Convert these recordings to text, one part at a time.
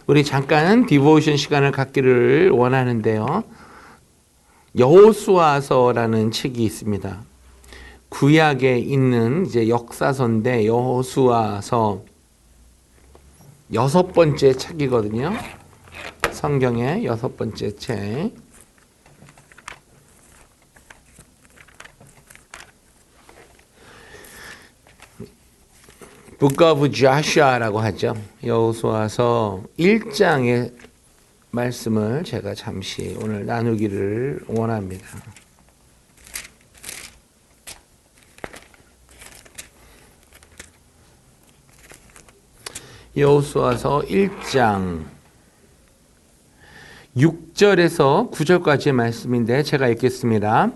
우리 잠깐 디보션 시간을 갖기를 원하는데요. 여호수아서라는 책이 있습니다. 구약에 있는 이제 역사서인데 여호수아서 6번째 책이거든요. 성경의 6번째 책. Book of Joshua라고 하죠. 여호수아서 1장의 말씀을 제가 잠시 오늘 나누기를 원합니다. 여호수아서 1장 6절에서 9절까지의 말씀인데 제가 읽겠습니다.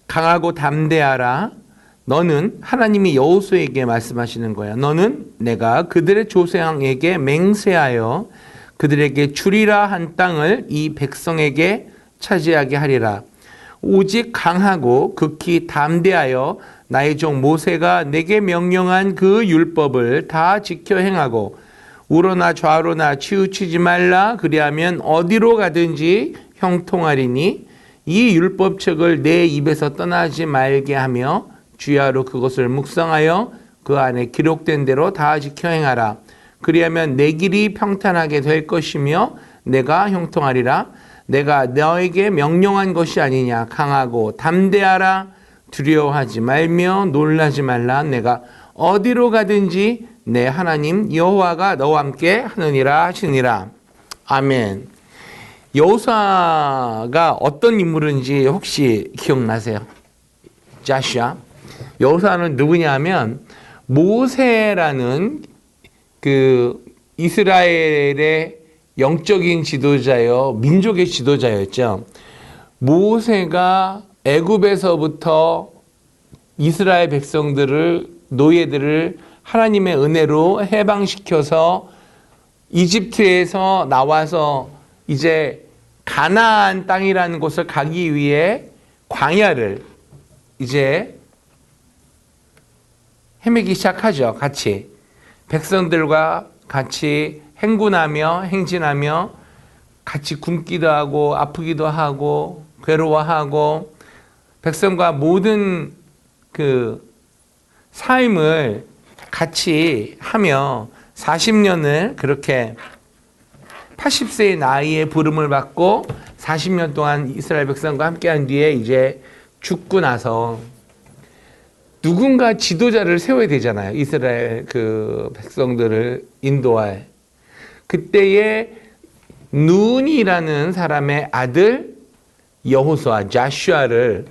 강하고 담대하라. 너는 하나님이 여호수아에게 말씀하시는 거야. 너는 내가 그들의 조상에게 맹세하여 그들에게 주리라 한 땅을 이 백성에게 차지하게 하리라. 오직 강하고 극히 담대하여 나의 종 모세가 내게 명령한 그 율법을 다 지켜 행하고 우러나 좌로나 치우치지 말라. 그리하면 어디로 가든지 형통하리니 이 율법책을 내 입에서 떠나지 말게 하며 주야로 그것을 묵상하여 그 안에 기록된 대로 다 지켜 행하라. 그리하면 내 길이 평탄하게 될 것이며 내가 형통하리라. 내가 너에게 명령한 것이 아니냐. 강하고 담대하라. 두려워하지 말며 놀라지 말라. 내가 어디로 가든지 내 하나님 여호와가 너와 함께 하느니라 하시니라. 아멘. 여호수아가 어떤 인물인지 혹시 기억나세요? 자슈아. 여호수아는 누구냐면 모세라는 그 이스라엘의 영적인 지도자요, 민족의 지도자였죠. 모세가 애굽에서부터 이스라엘 백성들을, 노예들을 하나님의 은혜로 해방시켜서 이집트에서 나와서 이제 가나안 땅이라는 곳을 가기 위해 광야를 이제 헤매기 시작하죠. 같이 백성들과 같이 행군하며 행진하며 같이 굶기도 하고 아프기도 하고 괴로워하고 백성과 모든 그 삶을 같이 하며 40년을 그렇게 80세의 나이에 부름을 받고 40년 동안 이스라엘 백성과 함께한 뒤에 이제 죽고 나서 누군가 지도자를 세워야 되잖아요. 이스라엘 그 백성들을 인도할. 그때에 눈이라는 사람의 아들 여호수아, 자슈아를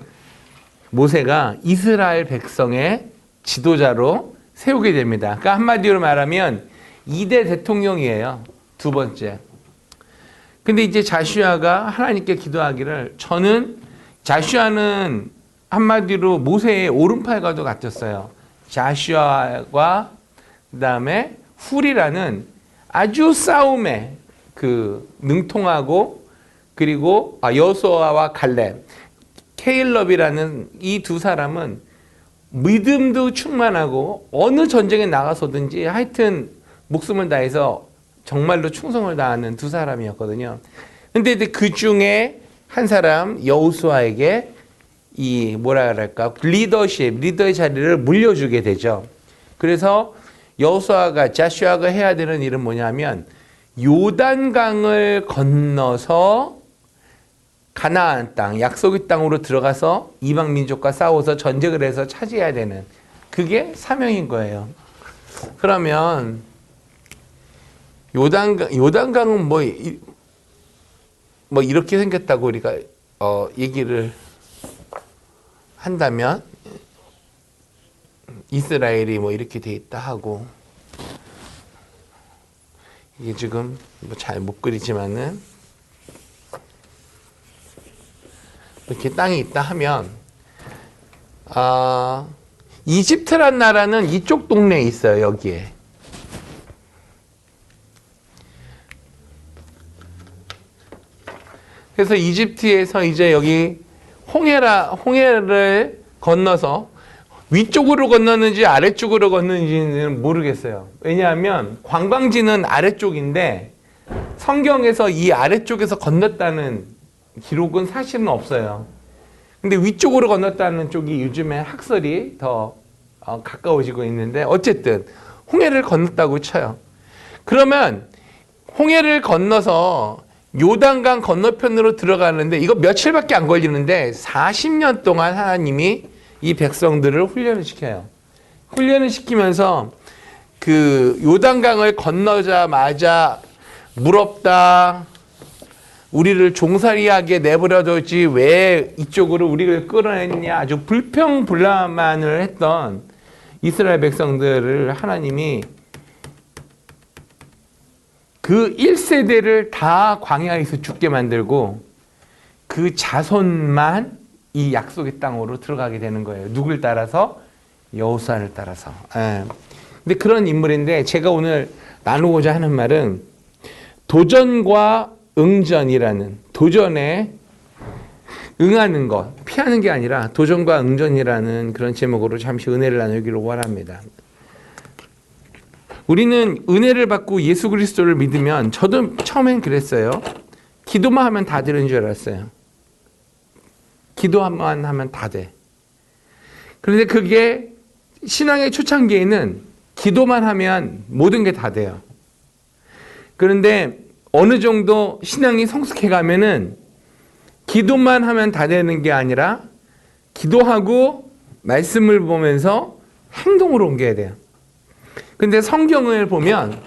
모세가 이스라엘 백성의 지도자로 세우게 됩니다. 그러니까 한마디로 말하면 2대 대통령이에요. 두 번째. 근데 이제 자슈아가 하나님께 기도하기를 자슈아는 한마디로 모세의 오른팔과도 같았어요. 자슈아와 그다음에 훌이라는 아주 싸움에 그 능통하고 그리고 여호수아와 갈렙, 케일럽이라는 이 두 사람은 믿음도 충만하고 어느 전쟁에 나가서든지 하여튼 목숨을 다해서 정말로 충성을 다하는 두 사람이었거든요. 근데 그 중에 한 사람 여호수아에게 이 뭐라 그럴까 리더의 자리를 물려주게 되죠. 그래서 여호수아가 자슈아가 해야 되는 일은 뭐냐면 요단강을 건너서 가나안 땅, 약속의 땅으로 들어가서 이방 민족과 싸워서 전쟁을 해서 차지해야 되는 그게 사명인 거예요. 그러면 요단강은 뭐 이렇게 생겼다고 우리가 얘기를 한다면 이스라엘이 뭐 이렇게 돼 있다 하고 이게 지금 뭐 잘 못 그리지만은 이렇게 땅이 있다 하면 이집트란 나라는 이쪽 동네에 있어요. 여기에. 그래서 이집트에서 이제 여기 홍해를 건너서 위쪽으로 건너는지 아래쪽으로 건너는지는 모르겠어요. 왜냐하면 관광지는 아래쪽인데 성경에서 이 아래쪽에서 건넜다는 기록은 사실은 없어요. 근데 위쪽으로 건넜다는 쪽이 요즘에 학설이 더 가까워지고 있는데 어쨌든 홍해를 건넜다고 쳐요. 그러면 홍해를 건너서 요단강 건너편으로 들어가는데 이거 며칠밖에 안 걸리는데 40년 동안 하나님이 이 백성들을 훈련을 시켜요. 훈련을 시키면서 그 요단강을 건너자마자 물 없다, 우리를 종살이하게 내버려뒀지 왜 이쪽으로 우리를 끌어냈냐, 아주 불평불만을 했던 이스라엘 백성들을 하나님이 그 1세대를 다 광야에서 죽게 만들고 그 자손만 이 약속의 땅으로 들어가게 되는 거예요. 누굴 따라서? 여호수아를 따라서. 예. 근데 그런 인물인데 제가 오늘 나누고자 하는 말은 도전과 응전이라는, 도전에 응하는 것, 피하는 게 아니라 도전과 응전이라는 그런 제목으로 잠시 은혜를 나누기를 원합니다. 우리는 은혜를 받고 예수 그리스도를 믿으면, 저도 처음엔 그랬어요. 기도만 하면 다 되는 줄 알았어요. 기도만 하면 다 돼. 그런데 그게 신앙의 초창기에는 기도만 하면 모든 게 다 돼요. 그런데 어느 정도 신앙이 성숙해 가면은 기도만 하면 다 되는 게 아니라 기도하고 말씀을 보면서 행동으로 옮겨야 돼요. 근데 성경에 보면은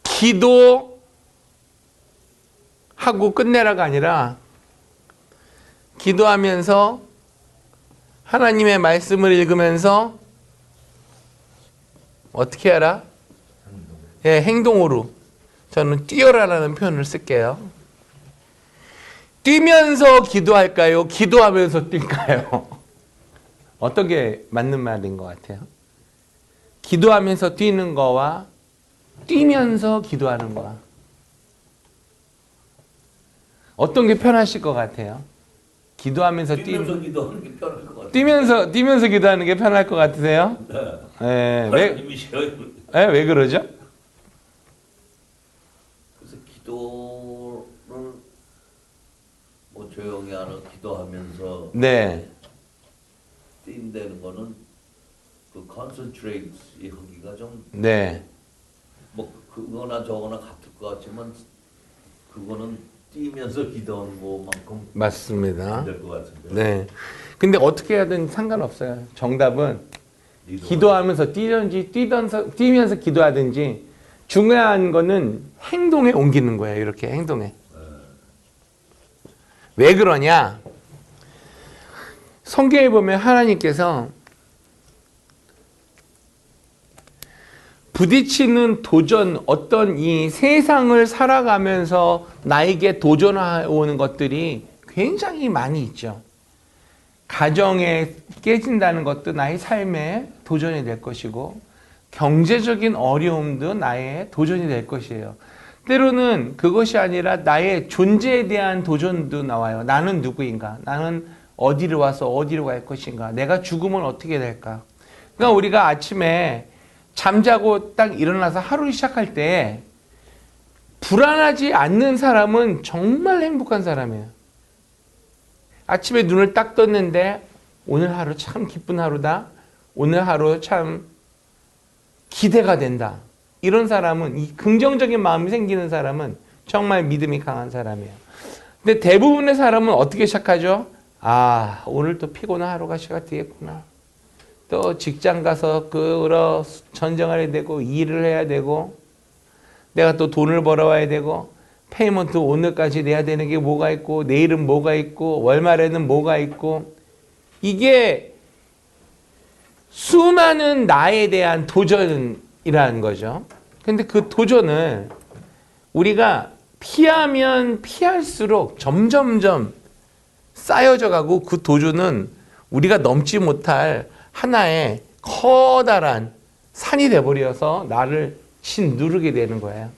기도하고 끝내라가 아니라 기도하면서 하나님의 말씀을 읽으면서 어떻게 하라? 예, 행동으로. 저는 뛰어라라는 표현을 쓸게요. 뛰면서 기도할까요? 기도하면서 뛸까요? 어떤 게 맞는 말인 것 같아요? 기도하면서 뛰는 거와 뛰면서 기도하는 거와 어떤 게 편하실 것 같아요? 기도하면서 뛰면서 기도하는 게 편할 것 같아요. 뛰면서 기도하는 게 편할 것 같으세요? 네. 왜 그러죠? 그래서 기도를 뭐 조용히 하는 기도하면서 네. 뛴다는 거는 그 concentrate 하기가 좀 네. 뭐 그거나 저거나 같을 것 같지만 그거는 뛰면서 기도하는 것만큼 맞습니다. 될 것 같은데. 네. 근데 어떻게 하든 상관없어요. 정답은 기도하면서 뛰면서 기도하든지 중요한 거는 행동에 옮기는 거예요. 이렇게 행동에. 왜 그러냐? 성경에 보면 하나님께서 부딪히는 도전, 어떤 이 세상을 살아가면서 나에게 도전해오는 것들이 굉장히 많이 있죠. 가정에 깨진다는 것도 나의 삶의 도전이 될 것이고, 경제적인 어려움도 나의 도전이 될 것이에요. 때로는 그것이 아니라 나의 존재에 대한 도전도 나와요. 나는 누구인가? 나는 어디로 와서 어디로 갈 것인가? 내가 죽으면 어떻게 될까? 그러니까 우리가 아침에 잠자고 딱 일어나서 하루 시작할 때 불안하지 않는 사람은 정말 행복한 사람이에요. 아침에 눈을 딱 떴는데 오늘 하루 참 기쁜 하루다. 오늘 하루 참 기대가 된다. 이런 사람은, 이 긍정적인 마음이 생기는 사람은 정말 믿음이 강한 사람이에요. 근데 대부분의 사람은 어떻게 시작하죠? 아, 오늘 또 피곤한 하루가 시작되겠구나. 또 직장 가서 전쟁해야 되고 일을 해야 되고 내가 또 돈을 벌어와야 되고 페이먼트 오늘까지 내야 되는 게 뭐가 있고 내일은 뭐가 있고 월말에는 뭐가 있고, 이게 수많은 나에 대한 도전이라는 거죠. 근데 그 도전을 우리가 피하면 피할수록 점점점 쌓여져 가고 그 도전은 우리가 넘지 못할 하나의 커다란 산이 돼버려서 나를 짓누르게 되는 거예요.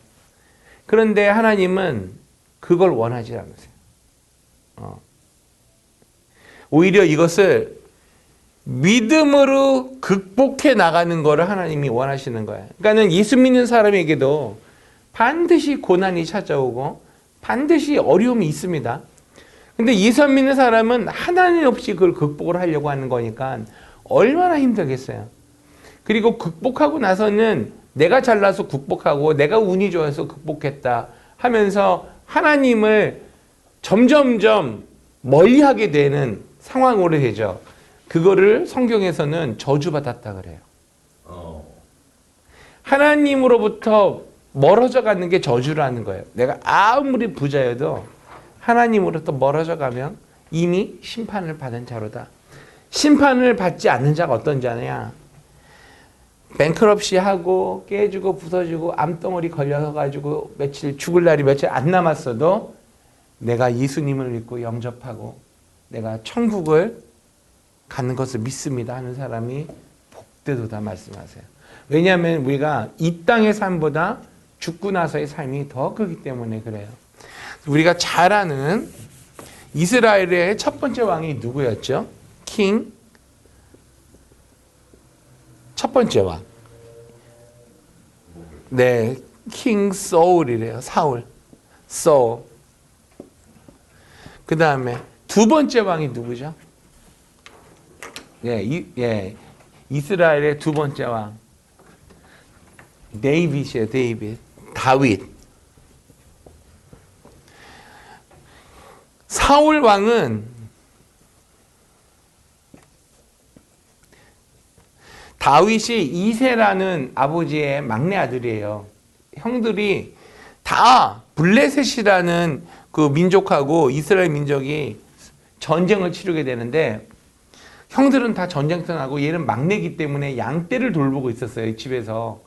그런데 하나님은 그걸 원하지 않으세요. 오히려 이것을 믿음으로 극복해 나가는 거를 하나님이 원하시는 거예요. 그러니까는 예수 믿는 사람에게도 반드시 고난이 찾아오고 반드시 어려움이 있습니다. 근데 예수 안 믿는 사람은 하나님 없이 그걸 극복을 하려고 하는 거니까 얼마나 힘들겠어요. 그리고 극복하고 나서는 내가 잘나서 극복하고 내가 운이 좋아서 극복했다 하면서 하나님을 점점점 멀리하게 되는 상황으로 되죠. 그거를 성경에서는 저주받았다 그래요. 하나님으로부터 멀어져 가는 게 저주라는 거예요. 내가 아무리 부자여도 하나님으로부터 멀어져 가면 이미 심판을 받은 자로다. 심판을 받지 않는 자가 어떤 자냐? 뱅크럽시 하고 깨지고 부서지고 암덩어리 걸려서 가지고 며칠 죽을 날이 며칠 안 남았어도 내가 예수님을 믿고 영접하고 내가 천국을 가는 것을 믿습니다 하는 사람이 복되도다 말씀하세요. 왜냐하면 우리가 이 땅의 삶보다 죽고 나서의 삶이 더 크기 때문에 그래요. 우리가 잘 아는 이스라엘의 첫 번째 왕이 누구였죠? 첫 번째 왕. 네, 킹 사울이래요. 사울. 그 다음에 두 번째 왕이 누구죠? 이스라엘의 두 번째 왕. 데이빗이에요. 다윗. 사울 왕은 다윗이 이새라는 아버지의 막내 아들이에요. 형들이 다 블레셋이라는 그 민족하고 이스라엘 민족이 전쟁을 치르게 되는데 형들은 다 전쟁터 나고 얘는 막내기 때문에 양떼를 돌보고 있었어요. 집에서.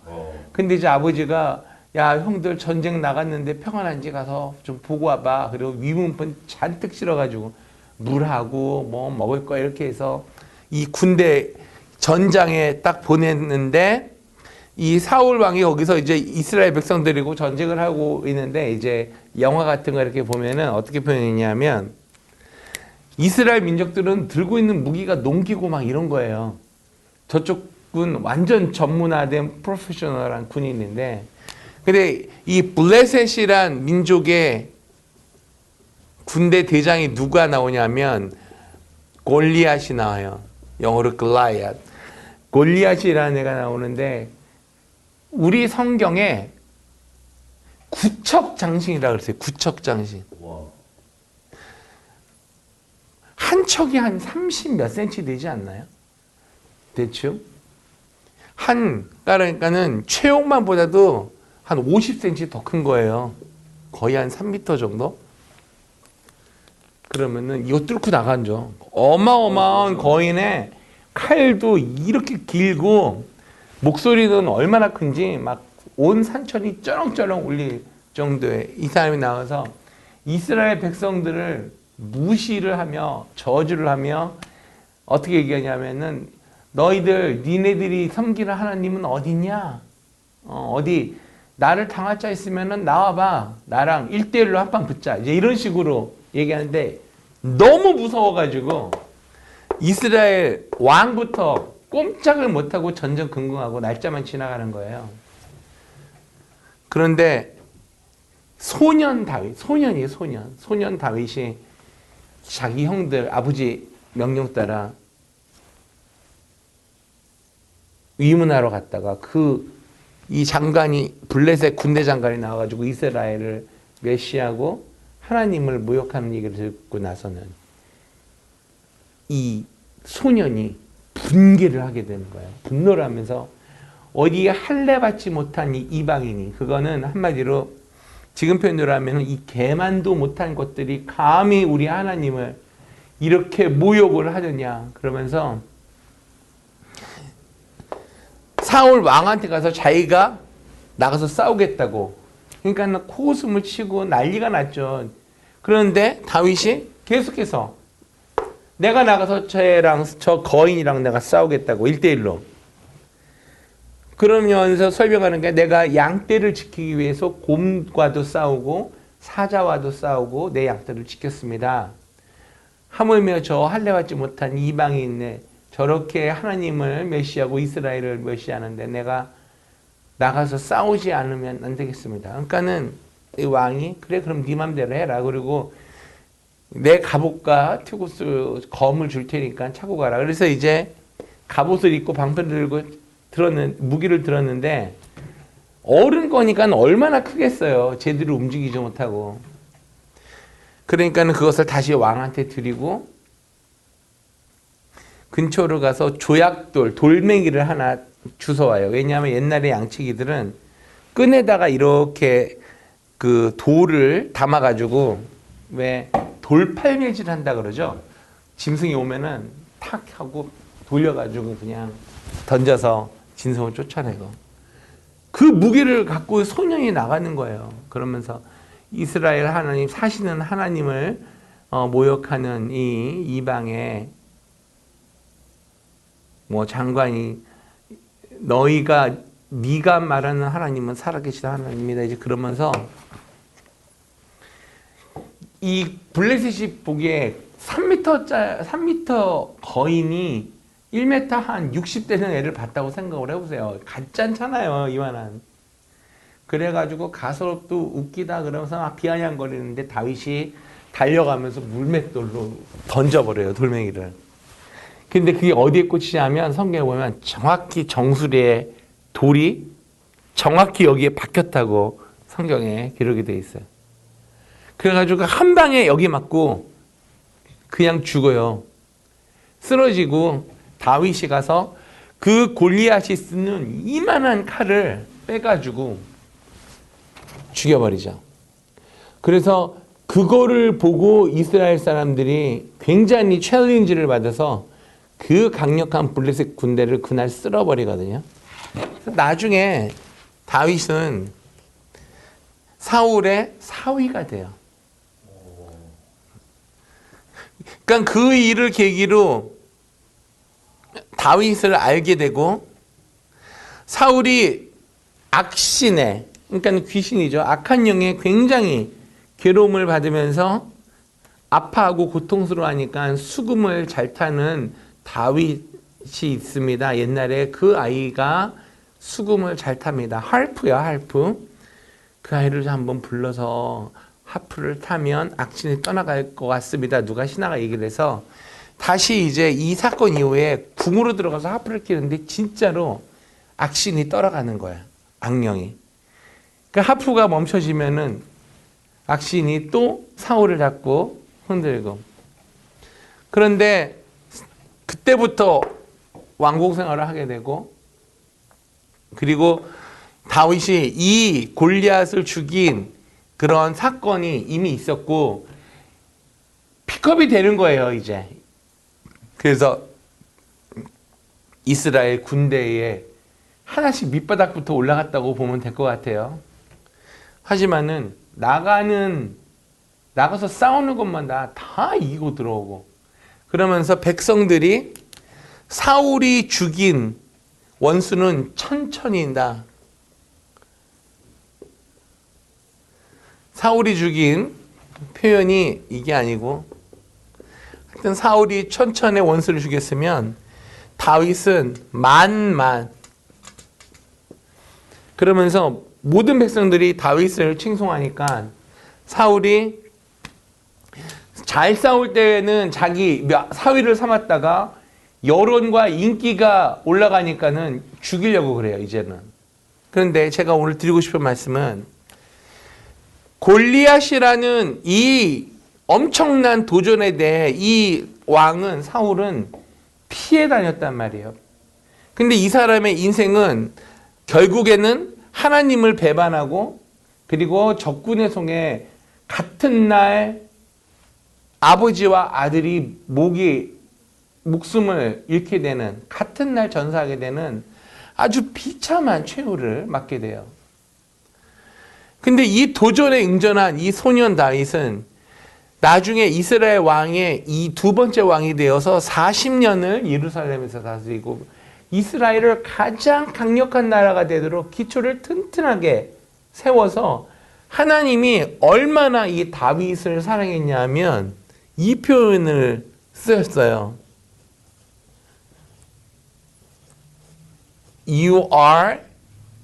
근데 이제 아버지가 야 형들 전쟁 나갔는데 평안한지 가서 좀 보고 와봐. 그리고 위문편 잔뜩 실어가지고 물하고 뭐 먹을 거 이렇게 해서 이 군대 전장에 딱 보냈는데 이 사울 왕이 거기서 이제 이스라엘 백성들이고 전쟁을 하고 있는데 이제 영화 같은 거 이렇게 보면은 어떻게 표현했냐면 이스라엘 민족들은 들고 있는 무기가 농기고 막 이런 거예요. 저쪽은 완전 전문화된 프로페셔널한 군인인데 근데 이 블레셋이란 민족의 군대 대장이 누가 나오냐면 골리앗이 나와요. 영어로 글라이앗. 골리앗이라는 애가 나오는데 우리 성경에 구척장신이라고 그랬어요. 구척장신. 한 척이 한 30 몇 센치 되지 않나요? 대충. 그러니까는 최용만보다도 한 50cm 더 큰 거예요. 거의 한 3m 정도? 그러면은 이거 뚫고 나간죠. 어마어마한 거인의 칼도 이렇게 길고 목소리는 얼마나 큰지 막 온 산천이 쩌렁쩌렁 울릴 정도의 이 사람이 나와서 이스라엘 백성들을 무시를 하며 저주를 하며 어떻게 얘기하냐면은 너희들 니네들이 섬기는 하나님은 어디냐? 어디 나를 당할 자 있으면은 나와봐. 나랑 1대1로 한판 붙자. 이제 이런 식으로 얘기하는데 너무 무서워가지고 이스라엘 왕부터 꼼짝을 못하고 전전긍긍하고 날짜만 지나가는 거예요. 그런데 소년 다윗이 자기 형들 아버지 명령 따라 위문하러 갔다가 이 장관이 블레셋 군대 장관이 나와가지고 이스라엘을 멸시하고 하나님을 모욕하는 얘기를 듣고 나서는 이 소년이 분개를 하게 되는 거예요. 분노를 하면서 어디에 할례 받지 못한 이 이방인이 그거는 한마디로 지금 표현으로 하면 이 개만도 못한 것들이 감히 우리 하나님을 이렇게 모욕을 하느냐 그러면서 사울 왕한테 가서 자기가 나가서 싸우겠다고 그러니까 코웃음을 치고 난리가 났죠. 그런데 다윗이 계속해서 내가 나가서 저 거인이랑 내가 싸우겠다고 1대1로 그러면서 설명하는 게 내가 양떼를 지키기 위해서 곰과도 싸우고 사자와도 싸우고 내 양떼를 지켰습니다. 하물며 저 할례받지 못한 이방인의 저렇게 하나님을 메시하고 이스라엘을 메시하는데 내가 나가서 싸우지 않으면 안 되겠습니다. 그러니까는 이 왕이 그래 그럼 네 맘대로 해라. 그리고 내 갑옷과 티구스 검을 줄 테니까 차고 가라. 그래서 이제 갑옷을 입고 방패를 들고 무기를 들었는데 어른 거니까 얼마나 크겠어요. 제대로 움직이지 못하고. 그러니까는 그것을 다시 왕한테 드리고 근처로 가서 조약돌, 돌멩이를 하나 주워와요. 왜냐하면 옛날에 양치기들은 끈에다가 이렇게 그 돌을 담아가지고 왜 돌팔매질 한다 그러죠. 짐승이 오면은 탁 하고 돌려가지고 그냥 던져서 짐승을 쫓아내고 그 무기를 갖고 소년이 나가는 거예요. 그러면서 이스라엘 하나님 사시는 하나님을 모욕하는 이 이방의 뭐 장관이 네가 말하는 하나님은 살아계시다 하나님이다. 이제 그러면서 이 블레셋이 보기에 3m 거인이 1m 한 60되는 애를 봤다고 생각을 해보세요. 가짜잖아요, 이만한. 그래가지고 가서 또 웃기다 그러면서 막 비아냥거리는데 다윗이 달려가면서 물맷돌로 던져버려요, 돌멩이를. 근데 그게 어디에 꽂히냐면 성경에 보면 정확히 정수리에 돌이 정확히 여기에 박혔다고 성경에 기록이 되어 있어요. 그래가지고 한 방에 여기 맞고 그냥 죽어요. 쓰러지고 다윗이 가서 그 골리앗이 쓰는 이만한 칼을 빼가지고 죽여버리죠. 그래서 그거를 보고 이스라엘 사람들이 굉장히 챌린지를 받아서 그 강력한 블레셋 군대를 그날 쓸어버리거든요. 나중에 다윗은 사울의 사위가 돼요. 그러니까 그 일을 계기로 다윗을 알게 되고 사울이 악신에 그러니까 귀신이죠. 악한 영에 굉장히 괴로움을 받으면서 아파하고 고통스러워하니까 수금을 잘 타는 다윗이 있습니다. 옛날에 그 아이가 수금을 잘 탑니다. 할프야, 할프. 그 아이를 한번 불러서 하프를 타면 악신이 떠나갈 것 같습니다. 누가 신하가 얘기를 해서 다시 이제 이 사건 이후에 궁으로 들어가서 하프를 끼는데 진짜로 악신이 떠나가는 거야. 악령이. 그 하프가 멈춰지면은 악신이 또 사울을 잡고 흔들고. 그런데 그때부터 왕국 생활을 하게 되고 그리고 다윗이 이 골리앗을 죽인 그런 사건이 이미 있었고 픽업이 되는 거예요, 이제. 그래서 이스라엘 군대에 하나씩 밑바닥부터 올라갔다고 보면 될 것 같아요. 하지만은 나가서 싸우는 것마다 다 이기고 들어오고 그러면서 백성들이 사울이 죽인 원수는 천천히다. 사울이 죽인 표현이 이게 아니고 하여튼 사울이 천천히 원수를 죽였으면 다윗은 만만 그러면서 모든 백성들이 다윗을 칭송하니까 사울이 잘 싸울 때는 자기 사위를 삼았다가 여론과 인기가 올라가니까는 죽이려고 그래요, 이제는. 그런데 제가 오늘 드리고 싶은 말씀은 골리앗이라는 이 엄청난 도전에 대해 이 왕은 사울은 피해 다녔단 말이에요. 근데 이 사람의 인생은 결국에는 하나님을 배반하고 그리고 적군의 손에 같은 날 아버지와 아들이 목숨을 잃게 되는 같은 날 전사하게 되는 아주 비참한 최후를 맞게 돼요. 근데 이 도전에 응전한 이 소년 다윗은 나중에 이스라엘 왕의 이 두 번째 왕이 되어서 40년을 예루살렘에서 다스리고 이스라엘을 가장 강력한 나라가 되도록 기초를 튼튼하게 세워서 하나님이 얼마나 이 다윗을 사랑했냐면 이 표현을 쓰였어요. You are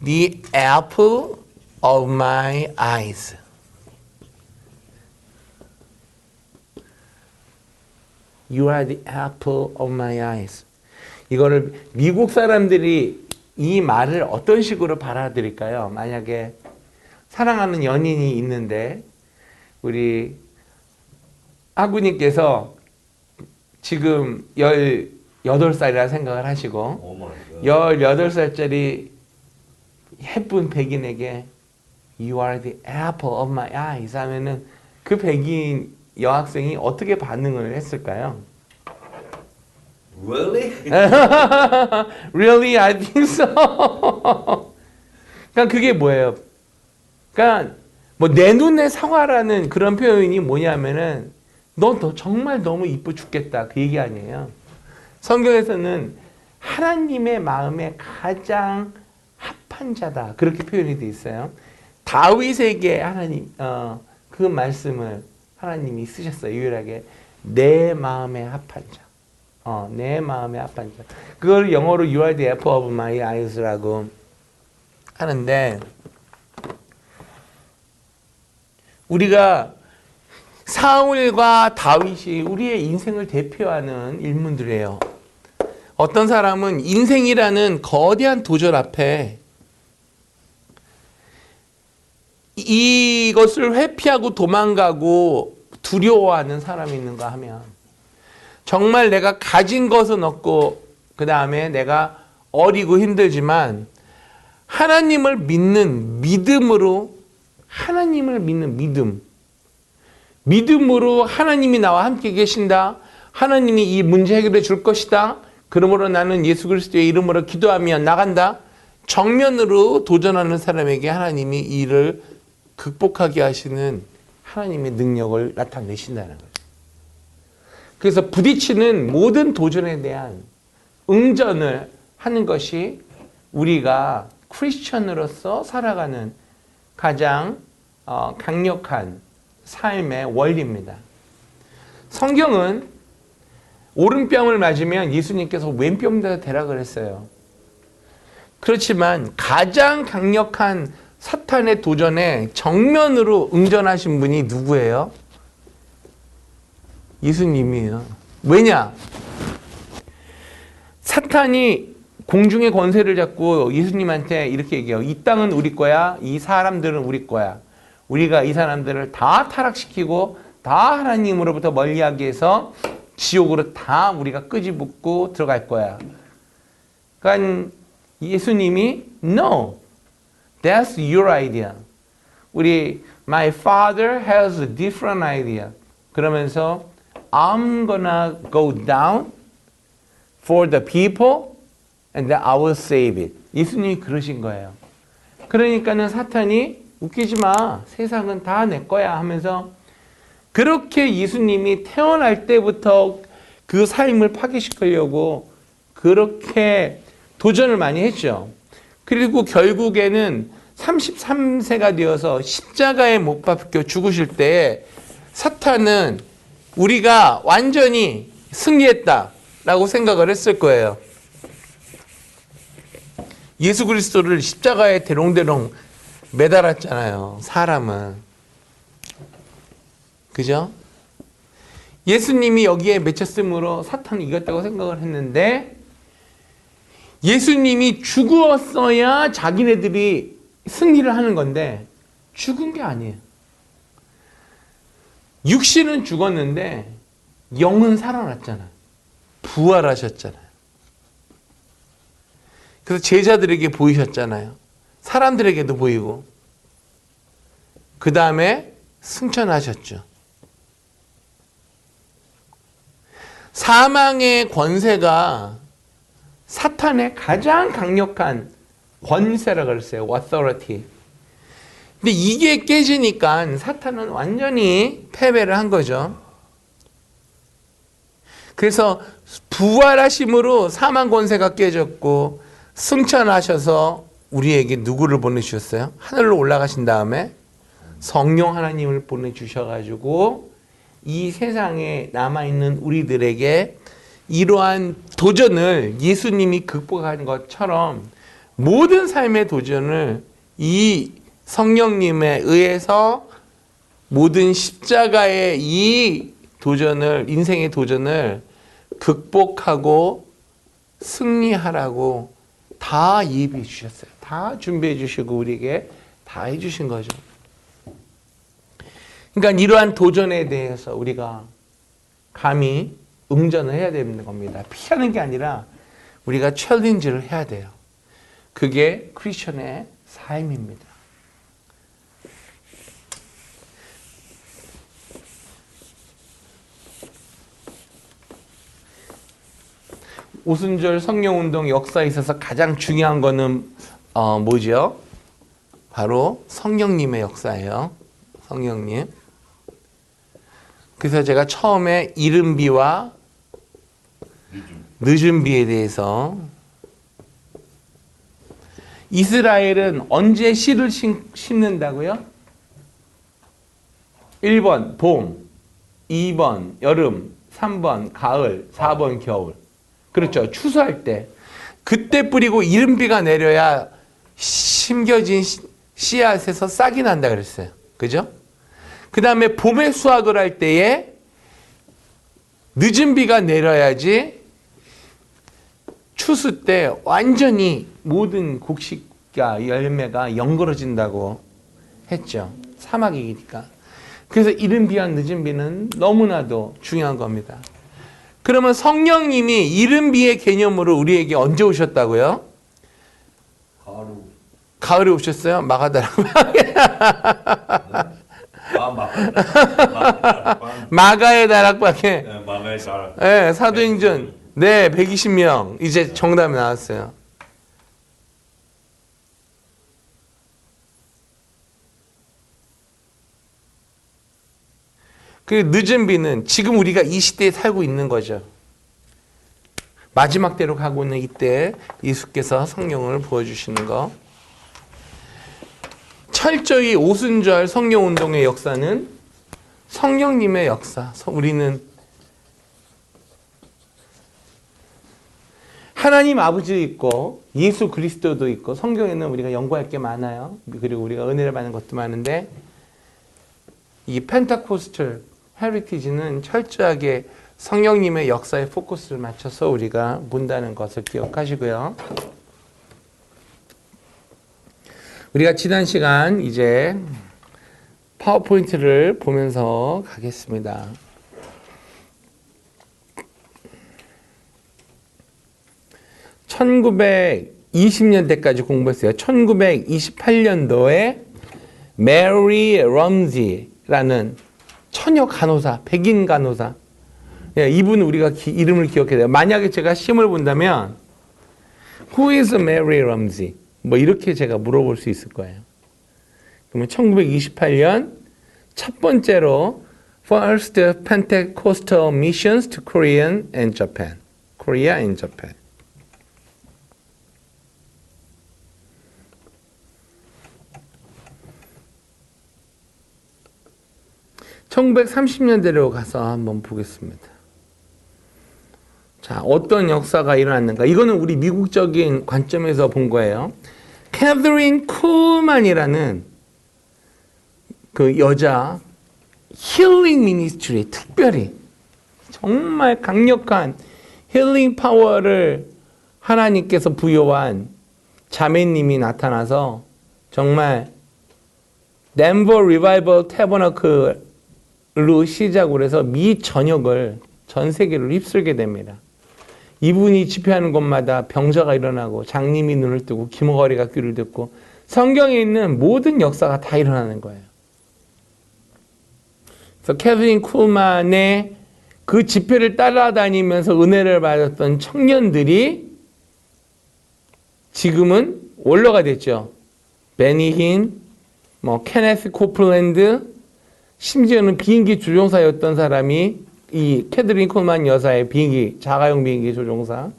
the apple of my eyes. You are the apple of my eyes. 이거를 미국 사람들이 이 말을 어떤 식으로 받아들일까요? 만약에 사랑하는 연인이 있는데 우리 아구님께서 지금 18살이라 생각을 하시고 18살짜리 예쁜 백인에게 You are the apple of my eyes 하면은 그 백인 여학생이 어떻게 반응을 했을까요? Really? Really? I think so. 그러니까 그게 뭐예요? 그러니까 뭐 내 눈에 사과라는 그런 표현이 뭐냐면은 너 정말 너무 이뻐 죽겠다 그 얘기 아니에요. 성경에서는 하나님의 마음에 가장 합한 자다 그렇게 표현이 돼 있어요. 다윗에게 하나님 그 말씀을 하나님이 쓰셨어요. 유일하게 내 마음에 합한 자. 내 마음에 합한 자. 그걸 영어로 You are the apple of my eyes라고 하는데 우리가 사울과 다윗이 우리의 인생을 대표하는 인물들이에요. 어떤 사람은 인생이라는 거대한 도전 앞에 이것을 회피하고 도망가고 두려워하는 사람이 있는가 하면 정말 내가 가진 것은 없고 그 다음에 내가 어리고 힘들지만 하나님을 믿는 믿음으로 하나님을 믿는 믿음으로 하나님이 나와 함께 계신다. 하나님이 이 문제 해결해 줄 것이다. 그러므로 나는 예수 그리스도의 이름으로 기도하며 나간다. 정면으로 도전하는 사람에게 하나님이 이 일을 극복하게 하시는 하나님의 능력을 나타내신다는 거죠. 그래서 부딪히는 모든 도전에 대한 응전을 하는 것이 우리가 크리스천으로서 살아가는 가장 강력한 삶의 원리입니다. 성경은 오른뺨을 맞으면 예수님께서 왼뺨도 대라 그랬어요. 그렇지만 가장 강력한 사탄의 도전에 정면으로 응전하신 분이 누구예요? 예수님이에요. 왜냐? 사탄이 공중의 권세를 잡고 예수님한테 이렇게 얘기해요. 이 땅은 우리 거야. 이 사람들은 우리 거야. 우리가 이 사람들을 다 타락시키고 다 하나님으로부터 멀리하게 해서 지옥으로 다 우리가 끄집고 들어갈 거야. 그러니까 예수님이 No, that's your idea. My father has a different idea. 그러면서 I'm gonna go down for the people and then I will save it. 예수님이 그러신 거예요. 그러니까는 사탄이 웃기지 마. 세상은 다 내 거야 하면서 그렇게 예수님이 태어날 때부터 그 삶을 파괴시키려고 그렇게 도전을 많이 했죠. 그리고 결국에는 33세가 되어서 십자가에 못 박혀 죽으실 때 사탄은 우리가 완전히 승리했다라고 생각을 했을 거예요. 예수 그리스도를 십자가에 대롱대롱 매달았잖아요. 사람은. 그죠? 예수님이 여기에 맺혔으므로 사탄이 이겼다고 생각을 했는데 예수님이 죽었어야 자기네들이 승리를 하는 건데 죽은 게 아니에요. 육신은 죽었는데 영은 살아났잖아요. 부활하셨잖아요. 그래서 제자들에게 보이셨잖아요. 사람들에게도 보이고 그 다음에 승천하셨죠. 사망의 권세가 사탄의 가장 강력한 권세라고 그랬어요. authority. 근데 이게 깨지니까 사탄은 완전히 패배를 한 거죠. 그래서 부활하심으로 사망 권세가 깨졌고 승천하셔서 우리에게 누구를 보내주셨어요? 하늘로 올라가신 다음에 성령 하나님을 보내주셔가지고 이 세상에 남아있는 우리들에게 이러한 도전을 예수님이 극복한 것처럼 모든 삶의 도전을 이 성령님에 의해서 모든 십자가의 이 도전을, 인생의 도전을 극복하고 승리하라고 다 예비해 주셨어요. 다 준비해 주시고 우리에게 다 해주신 거죠. 그러니까 이러한 도전에 대해서 우리가 감히 응전을 해야 되는 겁니다. 피하는 게 아니라 우리가 챌린지를 해야 돼요. 그게 크리스천의 삶입니다. 오순절 성령운동 역사에 있어서 가장 중요한 거는 뭐죠? 바로 성령님의 역사예요. 성령님. 그래서 제가 처음에 이른 비와 늦은 비에 대해서, 이스라엘은 언제 씨를 심는다고요? 1번 봄, 2번 여름, 3번 가을, 4번 겨울. 그렇죠. 추수할 때. 그때 뿌리고 이른 비가 내려야 심겨진 씨앗에서 싹이 난다 그랬어요. 그죠? 그 다음에 봄에 수확을 할 때에 늦은 비가 내려야지 추수 때 완전히 모든 곡식과 열매가 연그러진다고 했죠. 사막이니까. 그래서 이른 비와 늦은 비는 너무나도 중요한 겁니다. 그러면 성령님이 이른 비의 개념으로 우리에게 언제 오셨다고요? 가을에 오셨어요? 마가다락 마가의 다락방에. 마가의 다락. 네, 사도행전. 네, 120명. 이제 정답이 나왔어요. 그 늦은 비는 지금 우리가 이 시대에 살고 있는 거죠. 마지막 때로 가고 있는 이때 예수께서 성령을 부어주시는 거. 철저히 오순절 성령운동의 역사는 성령님의 역사. 우리는 하나님 아버지 있고 예수 그리스도도 있고 성경에는 우리가 연구할 게 많아요. 그리고 우리가 은혜를 받는 것도 많은데 이 펜타코스털 헤리티지는 철저하게 성령님의 역사에 포커스를 맞춰서 우리가 본다는 것을 기억하시고요. 우리가 지난 시간 이제 파워포인트를 보면서 가겠습니다. (1920년대까지) 공부했어요. 1928년도에 메리 럼지라는 처녀 간호사, 백인 간호사. 예, 이분 우리가 이름을 기억해야 돼요. 만약에 제가 시험을 본다면 Who is Mary Ramsey? 뭐 이렇게 제가 물어볼 수 있을 거예요. 그러면 1928년 첫 번째로 First Pentecostal Missions to Korea and Japan. Korea and Japan. (1930년대로) 가서 한번 보겠습니다. 자, 어떤 역사가 일어났는가? 이거는 우리 미국적인 관점에서 본 거예요. 캐서린 쿨만이라는 그 여자 힐링 미니스트리, 특별히 정말 강력한 힐링 파워를 하나님께서 부여한 자매님이 나타나서 정말 덴버 리바이벌 태버너클로 시작을 해서 미 전역을 전 세계를 휩쓸게 됩니다. 이분이 집회하는 곳마다 병자가 일어나고 장님이 눈을 뜨고 귀머거리가 귀를 듣고 성경에 있는 모든 역사가 다 일어나는 거예요. 그래서 캐서린 쿨만의 그 집회를 따라다니면서 은혜를 받았던 청년들이 지금은 원로가 됐죠. 베니 힌, 케네스 코플랜드, 심지어는 비행기 조종사였던 사람이 이 캐서린 쿨만 여사의 비행기, 자가용 비행기 조종사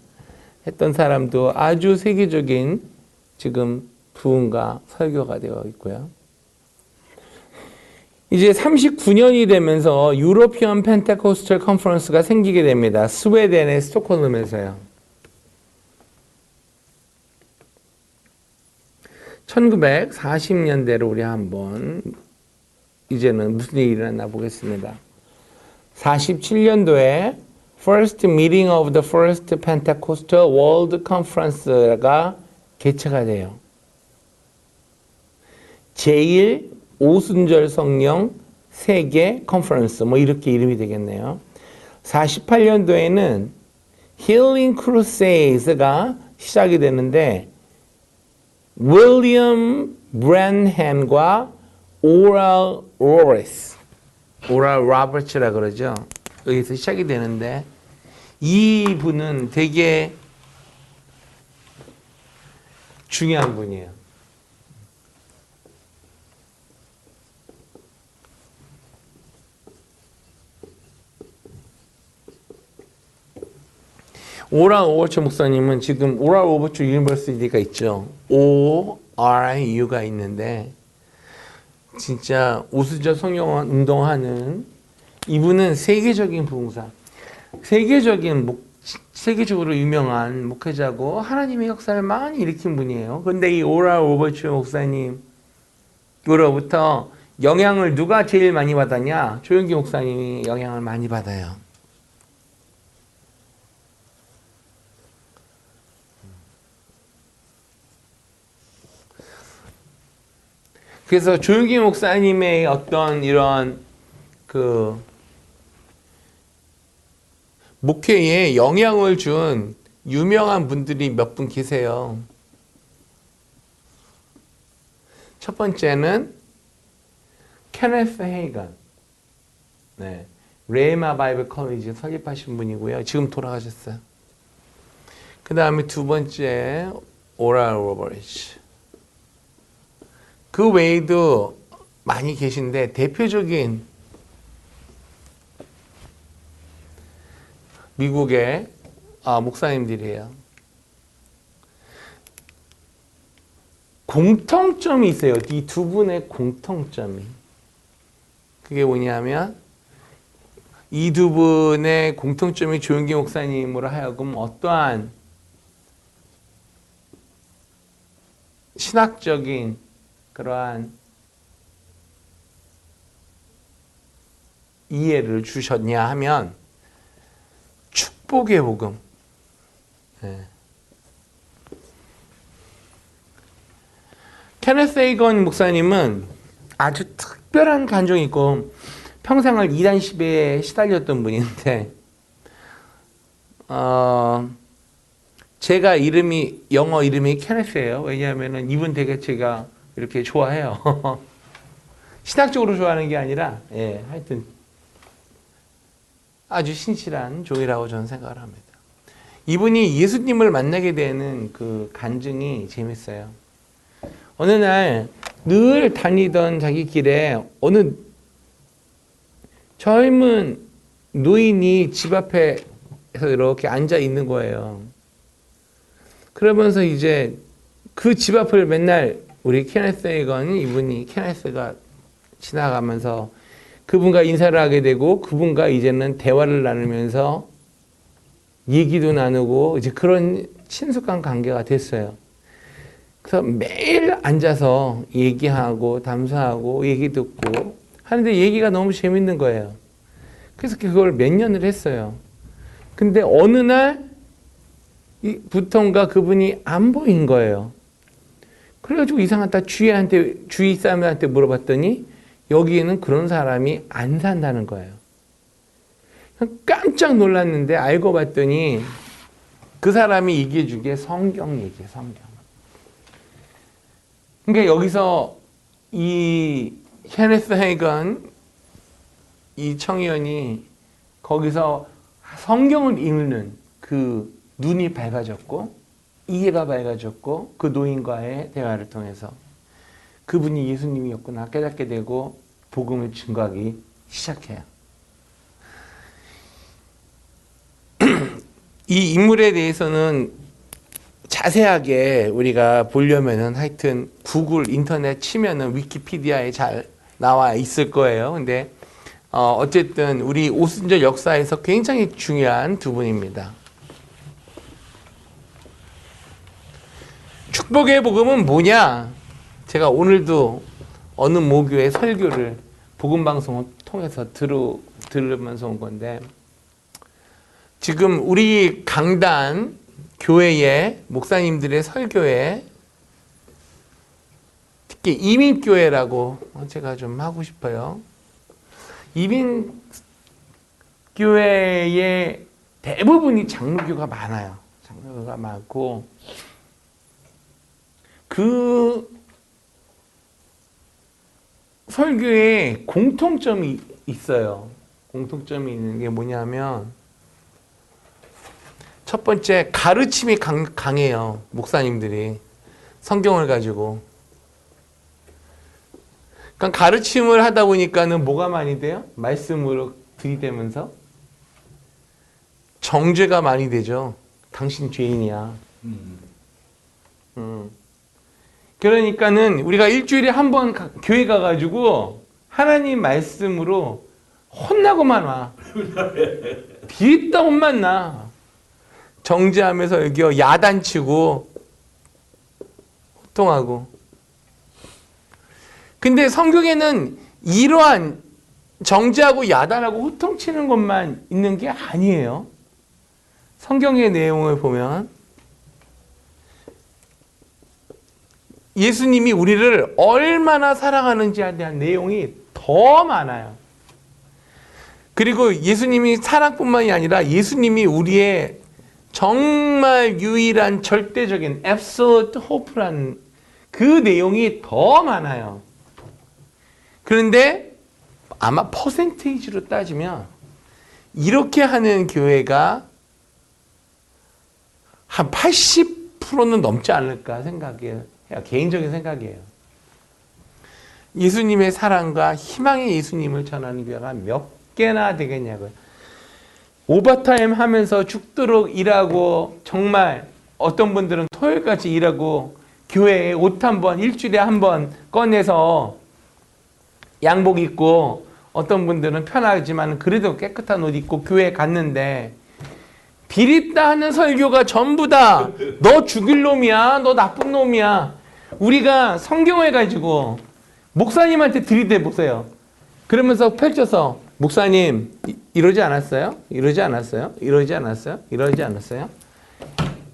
했던 사람도 아주 세계적인 지금 부흥가 설교가 되어 있고요. 이제 39년이 되면서 유로피언 펜테코스털 컨퍼런스가 생기게 됩니다. 스웨덴의 스톡홀름에서요. 1940년대로 우리 한번 이제는 무슨 일이 일어났나 보겠습니다. 47년도에 First Meeting of the First Pentecostal World Conference가 개최가 돼요. 제1 오순절 성령 세계 컨퍼런스 뭐 이렇게 이름이 되겠네요. 48년도에는 Healing Crusades가 시작이 되는데 윌리엄 브랜햄과 오랄 로버츠라 그러죠. 여기서 시작이 되는데 이 분은 되게 중요한 분이에요. 오랄 로버츠 목사님은 지금 오랄 로버츠 유니버시티가 있죠. ORU가 있는데 진짜 오순절 성령 운동하는 이분은 세계적인 부흥사, 세계적으로 유명한 목회자고 하나님의 역사를 많이 일으킨 분이에요. 근데 이 오랄 로버츠 목사님으로부터 영향을 누가 제일 많이 받았냐? 조용기 목사님이 영향을 많이 받아요. 그래서 조용기 목사님의 어떤 이런 그 목회에 영향을 준 유명한 분들이 몇 분 계세요. 첫 번째는 케네스 헤이건, 네, 레마 바이블 컬리지 설립하신 분이고요. 지금 돌아가셨어요. 그 다음에 두 번째 오랄 로버츠. 그 외에도 많이 계신데 대표적인 미국의 목사님들이에요. 공통점이 있어요. 이 두 분의 공통점이. 그게 뭐냐면 이 두 분의 공통점이 조용기 목사님으로 하여금 어떠한 신학적인 그러한 이해를 주셨냐 하면 축복의 복음. 네. 케네스 헤이건 목사님은 아주 특별한 간증이 있고 평생을 이단십에 시달렸던 분인데 제가 영어 이름이 케네스예요. 왜냐하면 이분 되게 제가 이렇게 좋아해요. 신학적으로 좋아하는 게 아니라 하여튼 아주 신실한 종이라고 저는 생각을 합니다. 이분이 예수님을 만나게 되는 그 간증이 재밌어요. 어느 날 늘 다니던 자기 길에 어느 젊은 노인이 집 앞에서 이렇게 앉아 있는 거예요. 그러면서 이제 그 집 앞을 맨날 우리 케네스 헤이건 이분이 케네스가 지나가면서 그분과 인사를 하게 되고 그분과 이제는 대화를 나누면서 얘기도 나누고 이제 그런 친숙한 관계가 됐어요. 그래서 매일 앉아서 얘기하고 담소하고 얘기 듣고 하는데 얘기가 너무 재밌는 거예요. 그래서 그걸 몇 년을 했어요. 근데 어느 날부턴가 그분이 안 보인 거예요. 그래가지고 이상하다 주위 사람들한테 물어봤더니 여기에는 그런 사람이 안 산다는 거예요. 깜짝 놀랐는데 알고 봤더니 그 사람이 얘기해 준 게 성경 얘기예요. 성경. 그러니까 여기서 이 케네스 헤이건 이 청년이 거기서 성경을 읽는 그 눈이 밝아졌고 이해가 밝아졌고 그 노인과의 대화를 통해서 그분이 예수님이었구나 깨닫게 되고 복음을 증거하기 시작해요. 이 인물에 대해서는 자세하게 우리가 보려면은 하여튼 구글 인터넷 치면은 위키피디아에 잘 나와 있을 거예요. 근데 어쨌든 우리 오순절 역사에서 굉장히 중요한 두 분입니다. 축복의 복음은 뭐냐? 제가 오늘도 어느 모교의 설교를 복음방송을 통해서 들으면서 온 건데, 지금 우리 강단 교회의 목사님들의 설교에 특히 이민교회라고 제가 좀 하고 싶어요. 이민교회의 대부분이 장로교가 많아요. 장로교가 많고, 그 설교에 공통점이 있어요. 공통점이 있는 게 뭐냐면, 첫 번째, 가르침이 강해요. 목사님들이 성경을 가지고. 그러니까 가르침을 하다 보니까는 뭐가 많이 돼요? 말씀으로 들이대면서 정죄가 많이 되죠. 당신 죄인이야. 그러니까는 우리가 일주일에 한 번 교회 가가지고 하나님 말씀으로 혼나고만 와. 비릿다 혼만 나. 정죄하면서 여기 야단치고 호통하고. 근데 성경에는 이러한 정죄하고 야단하고 호통치는 것만 있는 게 아니에요. 성경의 내용을 보면 예수님이 우리를 얼마나 사랑하는지에 대한 내용이 더 많아요. 그리고 예수님이 사랑뿐만이 아니라 예수님이 우리의 정말 유일한 절대적인 absolute hope라는 그 내용이 더 많아요. 그런데 아마 퍼센테이지로 따지면 이렇게 하는 교회가 한 80%는 넘지 않을까 생각해요. 개인적인 생각이에요. 예수님의 사랑과 희망의 예수님을 전하는 교회가 몇 개나 되겠냐고요. 오버타임 하면서 죽도록 일하고, 정말 어떤 분들은 토요일까지 일하고 교회에 옷 한 번, 일주일에 한 번 꺼내서 양복 입고, 어떤 분들은 편하지만 그래도 깨끗한 옷 입고 교회에 갔는데, 비릿다 하는 설교가 전부 다 너 죽일 놈이야, 너 나쁜 놈이야. 우리가 성경을 가지고 목사님한테 들이대 보세요. 그러면서 펼쳐서, 목사님 이러지 않았어요? 이러지 않았어요? 이러지 않았어요? 이러지 않았어요?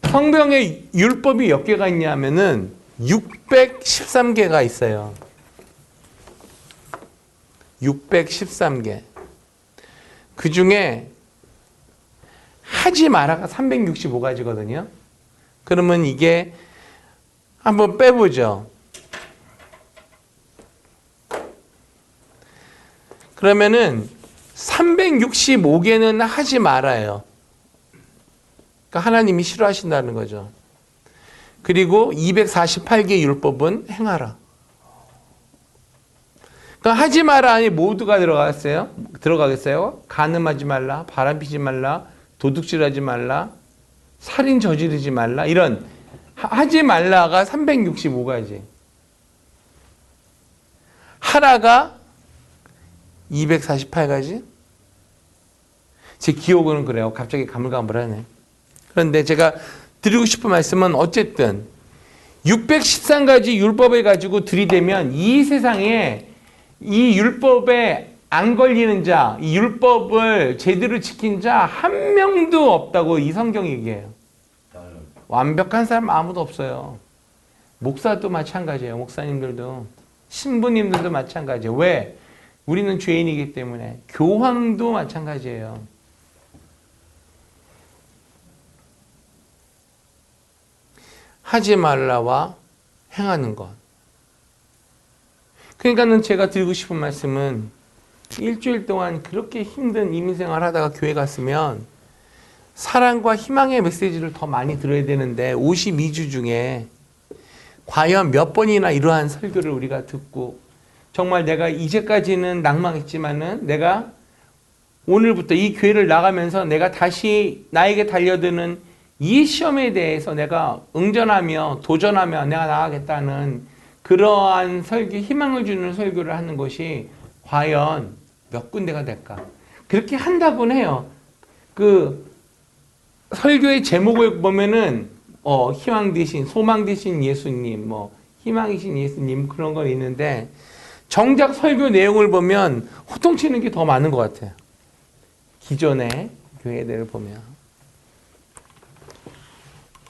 성경에 율법이 몇 개가 있냐면은 613개가 있어요. 613개. 그 중에 하지 마라가 365가지거든요. 그러면 이게 한번 빼보죠. 그러면은 365개는 하지 말아요. 그러니까 하나님이 싫어하신다는 거죠. 그리고 248개 율법은 행하라. 그러니까 하지 마라 안에 모두가 들어가겠어요? 간음하지 말라, 바람피지 말라, 도둑질하지 말라, 살인 저지르지 말라, 이런 하지 말라가 365가지. 하라가 248가지? 제 기억으로는 그래요. 갑자기 가물가물하네. 그런데 제가 드리고 싶은 말씀은 어쨌든 613가지 율법을 가지고 들이대면 이 세상에 이 율법에 안 걸리는 자, 이 율법을 제대로 지킨 자 한 명도 없다고 이 성경이 얘기해요. 완벽한 사람 아무도 없어요. 목사도 마찬가지예요. 목사님들도. 신부님들도 마찬가지예요. 왜? 우리는 죄인이기 때문에. 교황도 마찬가지예요. 하지 말라와 행하는 것. 그러니까는 제가 드리고 싶은 말씀은, 일주일 동안 그렇게 힘든 이민생활 하다가 교회 갔으면 사랑과 희망의 메시지를 더 많이 들어야 되는데, 52주 중에 과연 몇 번이나 이러한 설교를 우리가 듣고, 정말 내가 이제까지는 낭망했지만은 내가 오늘부터 이 교회를 나가면서 내가 다시 나에게 달려드는 이 시험에 대해서 내가 응전하며 도전하며 내가 나가겠다는 그러한 설교, 희망을 주는 설교를 하는 것이 과연 몇 군데가 될까? 그렇게 한다고는 해요. 그 설교의 제목을 보면은 희망 되신, 소망 되신 예수님, 희망이신 예수님 그런 건 있는데 정작 설교 내용을 보면 호통치는 게 더 많은 것 같아요. 기존의 교회들을 보면.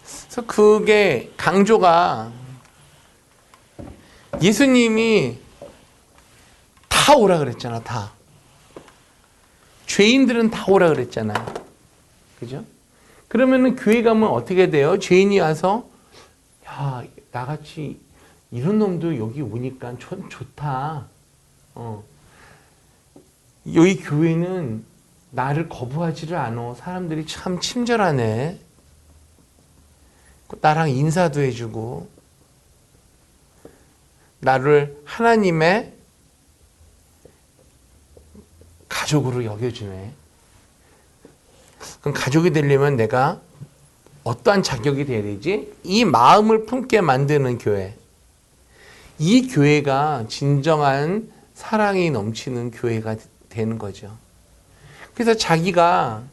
그래서 그게 강조가 예수님이 다 오라 그랬잖아. 다. 죄인들은 다 오라 그랬잖아요. 그죠? 그러면은 교회 가면 어떻게 돼요? 죄인이 와서 야, 나같이 이런 놈도 여기 오니까 좋다. 여기 교회는 나를 거부하지를 않아. 사람들이 참 친절하네. 나랑 인사도 해주고 나를 하나님의 가족으로 여겨주네. 그럼 가족이 되려면 내가 어떠한 자격이 돼야 되지? 이 마음을 품게 만드는 교회. 이 교회가 진정한 사랑이 넘치는 교회가 되는 거죠. 그래서 자기가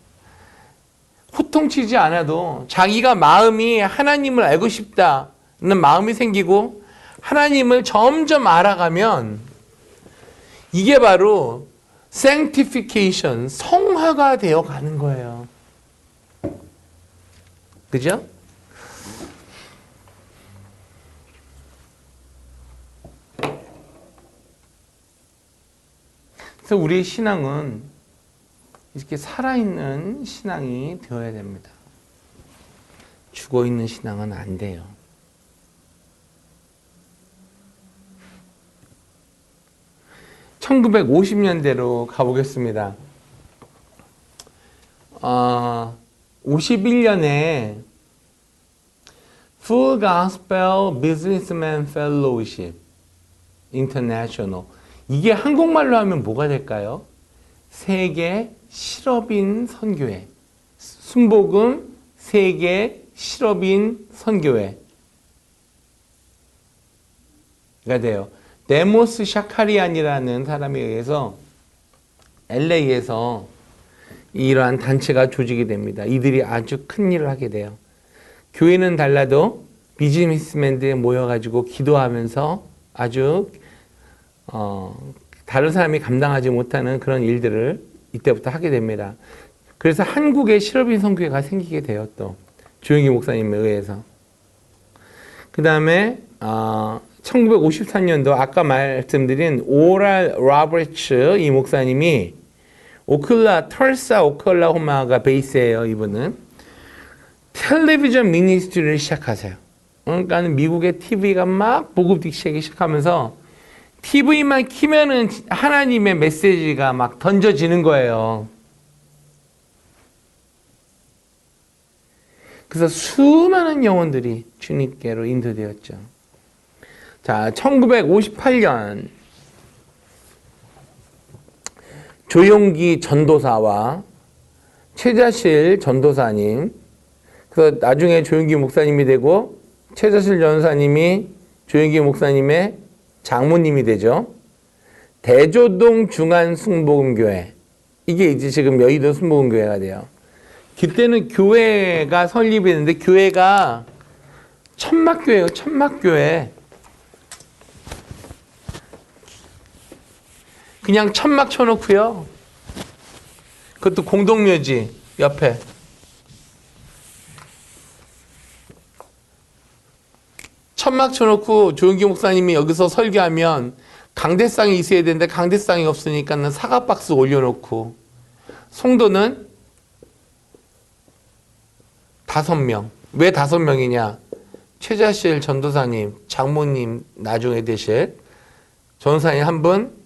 호통치지 않아도 자기가 마음이 하나님을 알고 싶다는 마음이 생기고 하나님을 점점 알아가면 이게 바로 sanctification, 성화가 되어 가는 거예요. 그죠? 그래서 우리의 신앙은 이렇게 살아있는 신앙이 되어야 됩니다. 죽어있는 신앙은 안 돼요. (1950년대로) 가보겠습니다. 51년에 Full Gospel Businessman Fellowship International. 이게 한국말로 하면 뭐가 될까요? 세계 실업인 선교회. 순복음 세계 실업인 선교회가 돼요. 데모스 샤카리안이라는 사람에 의해서 LA에서 이러한 단체가 조직이 됩니다. 이들이 아주 큰 일을 하게 돼요. 교회는 달라도 비즈니스맨들이 모여가지고 기도하면서 아주 다른 사람이 감당하지 못하는 그런 일들을 이때부터 하게 됩니다. 그래서 한국의 실업인 선교회가 생기게 돼요. 또 조영기 목사님에 의해서. 그 다음에 1954년도 아까 말씀드린 오랄 로버츠 이 목사님이 털사 오클라호마가 베이스예요. 이분은 텔레비전 미니스트리를 시작하세요. 그러니까 미국의 TV가 막 보급되기 시작하면서 TV만 키면은 하나님의 메시지가 막 던져지는 거예요. 그래서 수많은 영혼들이 주님께로 인도되었죠. 자, 1958년 조용기 전도사와 최자실 전도사님, 그래서 나중에 조용기 목사님이 되고 최자실 전도사님이 조용기 목사님의 장모님이 되죠. 대조동 중안순복음교회, 이게 이제 지금 여의도 순복음교회가 돼요. 그때는 교회가 설립이 됐는데 교회가 천막교회예요. 천막교회. 그냥 천막 쳐놓고요. 그것도 공동묘지 옆에. 천막 쳐놓고 조용기 목사님이 여기서 설교하면 강대상이 있어야 되는데 강대상이 없으니까는 사과박스 올려놓고 성도는 5명. 왜 5명이냐? 최자실 전도사님, 장모님 나중에 되실 전도사님 한 분,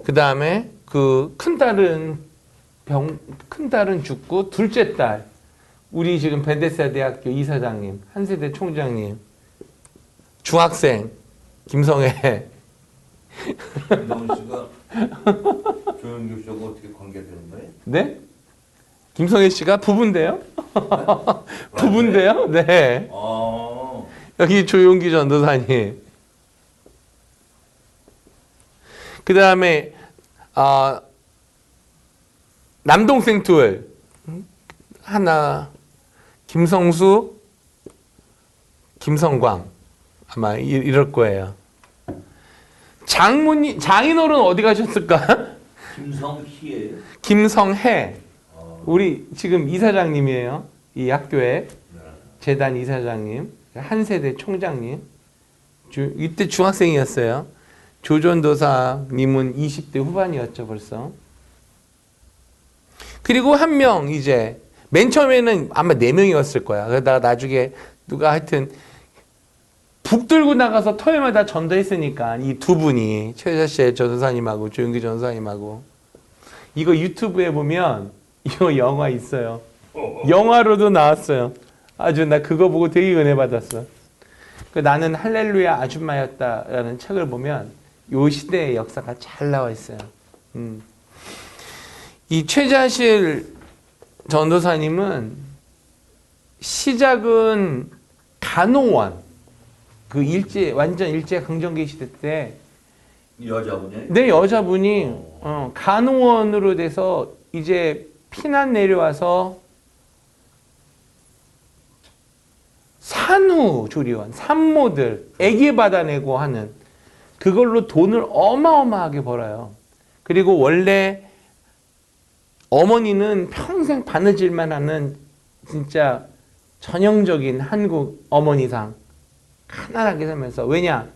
그 다음에 그 큰딸은 죽고 둘째 딸, 우리 지금 벤데사 대학교 이사장님, 한세대 총장님, 중학생 김성애. 김성애 씨가 조영규 씨하고 어떻게 관계되는 거예요? 네? 김성애 씨가 부부인데요? 부부인데요? 네. 여기 조용기 전도사님. 그 다음에 남동생 둘, 하나 김성수, 김성광. 아마 이럴 거예요. 장인어른 어디 가셨을까? 김성희예요. 김성해. 우리 지금 이사장님이에요. 이 학교에 재단 이사장님, 한 세대 총장님. 이때 중학생이었어요. 조전도사님은 20대 후반이었죠 벌써. 그리고 한 명 이제 맨 처음에는 아마 4명이었을 거야. 그러다가 나중에 누가 하여튼 북들고 나가서 토요일마다 전도했으니까 이 두 분이 최자씨 전도사님하고 조용기 전도사님하고 이거 유튜브에 보면 이거 영화 있어요. 영화로도 나왔어요. 아주 나 그거 보고 되게 은혜 받았어. 그 나는 할렐루야 아줌마였다라는 책을 보면 요 시대의 역사가 잘 나와 있어요. 이 최자실 전도사님은 시작은 간호원 그 완전 일제 강점기 시대 때 여자분이? 네, 여자분이 간호원으로 돼서 이제 피난 내려와서 산후조리원, 산모들 아기 받아내고 하는 그걸로 돈을 어마어마하게 벌어요. 그리고 원래 어머니는 평생 바느질만 하는 진짜 전형적인 한국 어머니상 가난하게 살면서 왜냐?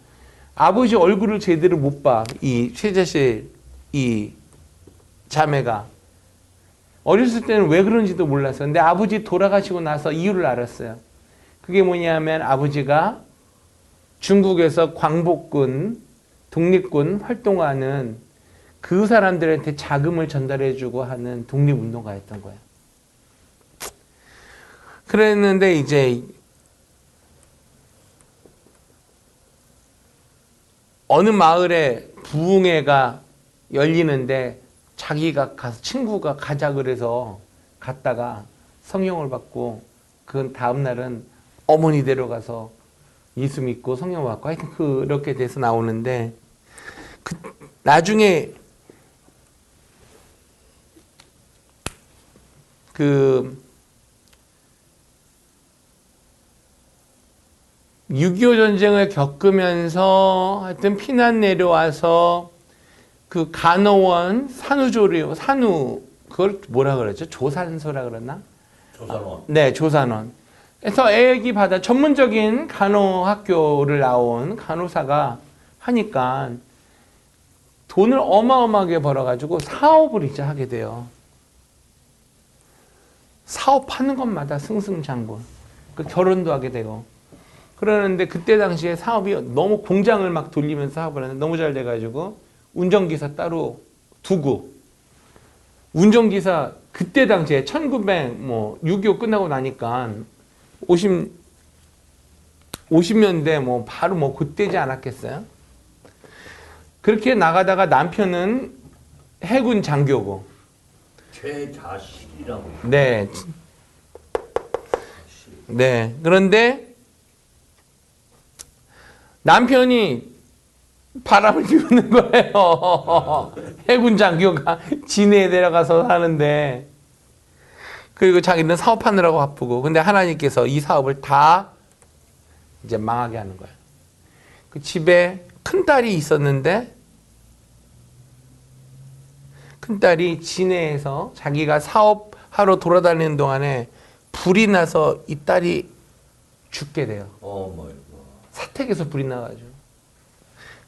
아버지 얼굴을 제대로 못 봐. 이 최자실 이 자매가 어렸을 때는 왜 그런지도 몰랐어요. 근데 아버지 돌아가시고 나서 이유를 알았어요. 그게 뭐냐면 아버지가 중국에서 광복군, 독립군 활동하는 그 사람들한테 자금을 전달해주고 하는 독립운동가였던 거예요. 그랬는데 이제 어느 마을에 부흥회가 열리는데 자기가 가서 친구가 가자 그래서 갔다가 성령을 받고 그 다음 날은 어머니 데려가서 예수 믿고 성령 받고 하여튼 그렇게 돼서 나오는데 나중에 그 6.25 전쟁을 겪으면서 하여튼 피난 내려와서 그 간호원 그걸 뭐라 그러죠? 조산소라 그러나? 조산원. 네, 조산원. 그래서 애기 받아 전문적인 간호학교를 나온 간호사가 하니까 돈을 어마어마하게 벌어가지고 사업을 이제 하게 돼요. 사업하는 것마다 승승장구. 그 결혼도 하게 되고. 그러는데 그때 당시에 사업이 너무 공장을 막 돌리면서 사업을 하는데 너무 잘 돼가지고 운전기사 따로 두고 운전기사 그때 당시에 6.25 끝나고 나니까 50년대 뭐 바로 뭐 그때지 않았겠어요? 그렇게 나가다가 남편은 해군 장교고 최자식이라고. 네. 네. 그런데 남편이 바람을 피우는 거예요. 해군 장교가 진해에 내려가서 하는데 그리고 자기는 사업하느라고 바쁘고 근데 하나님께서 이 사업을 다 이제 망하게 하는 거예요. 그 집에 큰딸이 있었는데 큰딸이 진해에서 자기가 사업하러 돌아다니는 동안에 불이 나서 이 딸이 죽게 돼요. 사택에서 불이 나가지고.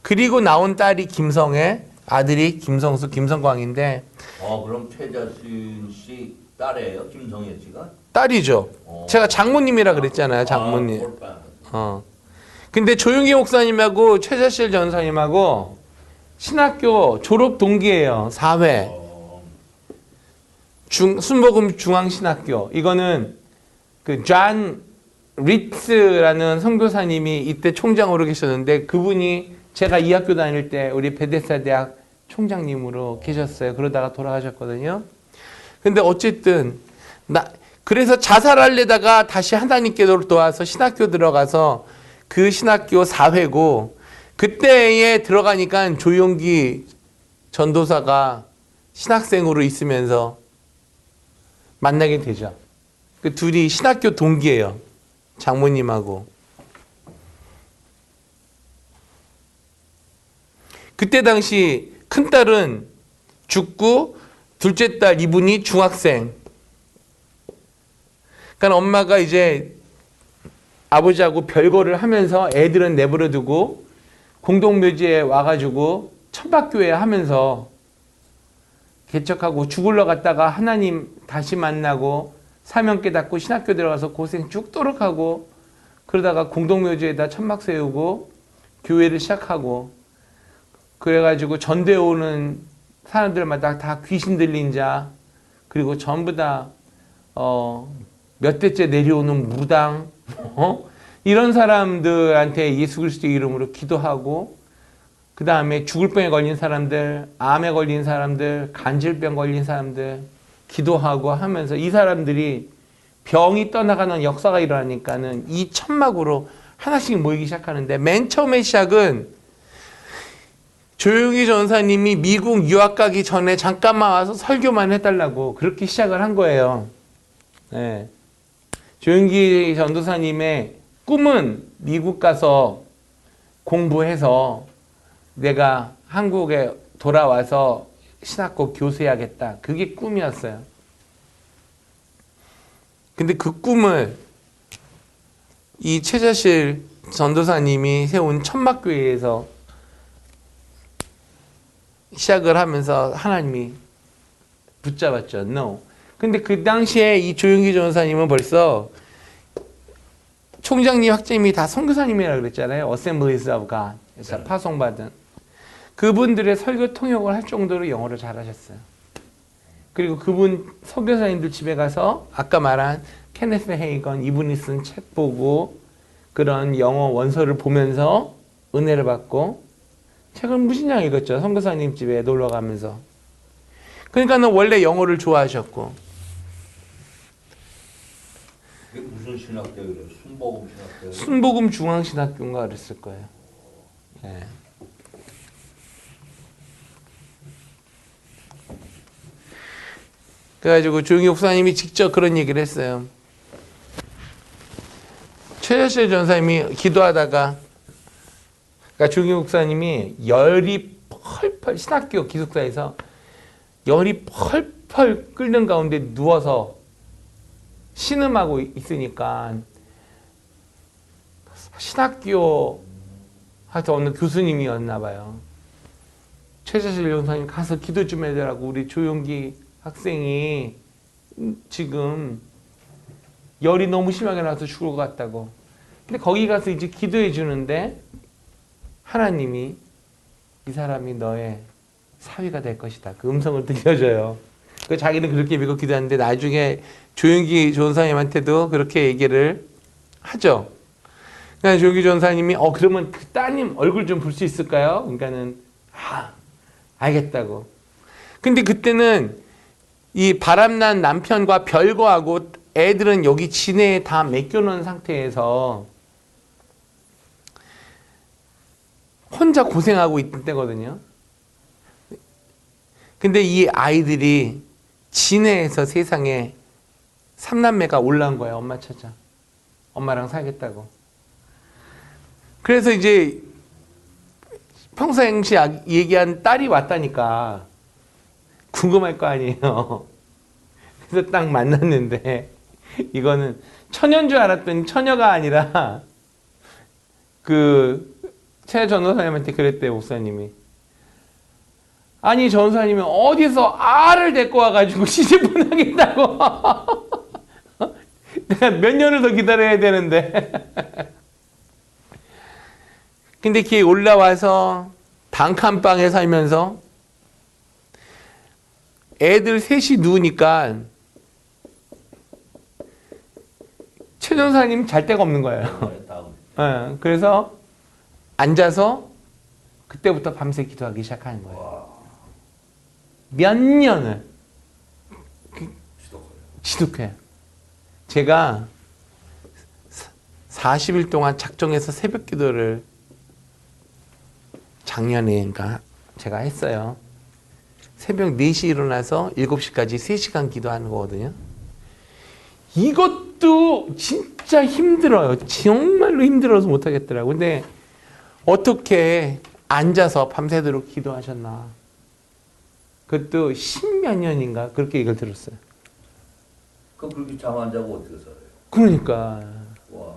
그리고 나온 딸이 김성애, 아들이 김성수, 김성광인데. 그럼 최자신 씨 딸이에요? 김성애 씨가? 딸이죠. 제가 장모님이라 그랬잖아요, 장모님. 근데 조용기 목사님하고 최자실 전사님하고 신학교 졸업 동기예요. 4회. 순복음 중앙신학교. 이거는 그 존 리츠라는 선교사님이 이때 총장으로 계셨는데 그분이 제가 이 학교 다닐 때 우리 베데스다 대학 총장님으로 계셨어요. 그러다가 돌아가셨거든요. 근데 어쨌든 그래서 자살하려다가 다시 하나님께로 도와서 신학교 들어가서 그 신학교 4회고 그때에 들어가니까 조용기 전도사가 신학생으로 있으면서 만나게 되죠. 그 둘이 신학교 동기예요. 장모님하고. 그때 당시 큰딸은 죽고 둘째 딸 이분이 중학생. 그러니까 엄마가 이제 아버지하고 별거를 하면서 애들은 내버려 두고 공동묘지에 와가지고 천박교회 하면서 개척하고 죽을러 갔다가 하나님 다시 만나고 사명 깨닫고 신학교 들어가서 고생 죽도록 하고 그러다가 공동묘지에다 천막 세우고 교회를 시작하고 그래가지고 전도에 오는 사람들마다 다 귀신 들린 자 그리고 전부 다 몇 대째 내려오는 무당 이런 사람들한테 예수 그리스도 이름으로 기도하고 그 다음에 죽을 병에 걸린 사람들, 암에 걸린 사람들, 간질병 걸린 사람들 기도하고 하면서 이 사람들이 병이 떠나가는 역사가 일어나니까는 이 천막으로 하나씩 모이기 시작하는데 맨 처음에 시작은 조용희 전사님이 미국 유학 가기 전에 잠깐만 와서 설교만 해달라고 그렇게 시작을 한 거예요. 네. 조용기 전도사님의 꿈은 미국 가서 공부해서 내가 한국에 돌아와서 신학교 교수해야겠다. 그게 꿈이었어요. 근데 그 꿈을 이 최자실 전도사님이 세운 천막교회에서 시작을 하면서 하나님이 붙잡았죠. No. 근데 그 당시에 이 조용기 전도사님은 벌써 총장님, 학장님이 다 선교사님이라고 그랬잖아요. Assemblies of God. 그래서 파송받은. 그분들의 설교 통역을 할 정도로 영어를 잘하셨어요. 그리고 그분 선교사님들 집에 가서 아까 말한 케네스 헤이건 이분이 쓴 책 보고 그런 영어 원서를 보면서 은혜를 받고 책을 무진장 읽었죠. 선교사님 집에 놀러 가면서. 그러니까는 원래 영어를 좋아하셨고. 그게 무슨 신학교예요? 순복음 신학교? 순복음 중앙신학교인가 그랬을 거예요. 네. 그래가지고 조용희 목사님이 직접 그런 얘기를 했어요. 최자실 전사님이 기도하다가 그러니까 조용희 목사님이 열이 펄펄 신학교 기숙사에서 열이 펄펄 끓는 가운데 누워서 신음하고 있으니까 신학교 하여튼 어느 교수님이었나 봐요. 최자실 전사님 가서 기도 좀 해달라고 우리 조용기 학생이 지금 열이 너무 심하게 나서 죽을 것 같다고. 근데 거기 가서 이제 기도해 주는데 하나님이 이 사람이 너의 사위가 될 것이다. 그 음성을 들려줘요. 그 자기는 그렇게 믿고 기도하는데 나중에 조용기 전사님한테도 그렇게 얘기를 하죠. 그러니까 조용기 전사님이 그러면 그 따님 얼굴 좀 볼 수 있을까요? 그러니까는 알겠다고. 근데 그때는 이 바람난 남편과 별거하고 애들은 여기 진해에 다 맡겨놓은 상태에서 혼자 고생하고 있던 때거든요. 근데 이 아이들이 진해에서 세상에 3남매가 올라온 거예요. 엄마 찾아. 엄마랑 살겠다고. 그래서 이제 평상시 얘기한 딸이 왔다니까 궁금할 거 아니에요. 그래서 딱 만났는데 이거는 처녀인 줄 알았더니 처녀가 아니라 그 최 전도사님한테 그랬대요. 목사님이. 아니 전도사님이 어디서 알을 데리고 와가지고 시집을 하겠다고. 내가 몇 년을 더 기다려야 되는데. 근데 걔 올라와서 단칸방에 살면서 애들 셋이 누우니까 최 전사님 잘 데가 없는 거예요. 네, 그래서 앉아서 그때부터 밤새 기도하기 시작하는 거예요. 몇 년을 지독해요. 제가 40일 동안 작정해서 새벽 기도를 작년에인가 제가 했어요. 새벽 4시 일어나서 7시까지 3시간 기도하는 거거든요. 이것도 진짜 힘들어요. 정말로 힘들어서 못하겠더라고요. 근데 어떻게 앉아서 밤새도록 기도하셨나. 그것도 10몇 년인가 그렇게 이걸 들었어요. 그럼 그렇게 잠 안 자고 어떻게 살아요? 그러니까 와.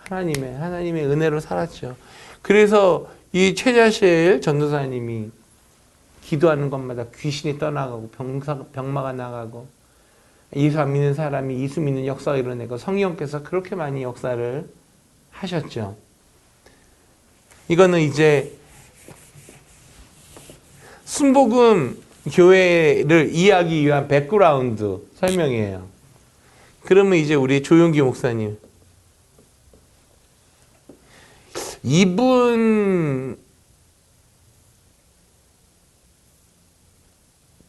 하나님의 은혜로 살았죠. 그래서 이 최자실 전도사님이 기도하는 것마다 귀신이 떠나가고 병마가 나가고 예수 안 믿는 사람이 예수 믿는 역사가 일어나고 성령께서 그렇게 많이 역사를 하셨죠. 이거는 이제 순복음 교회를 이해하기 위한 백그라운드 설명이에요. 그러면 이제 우리 조용기 목사님, 이분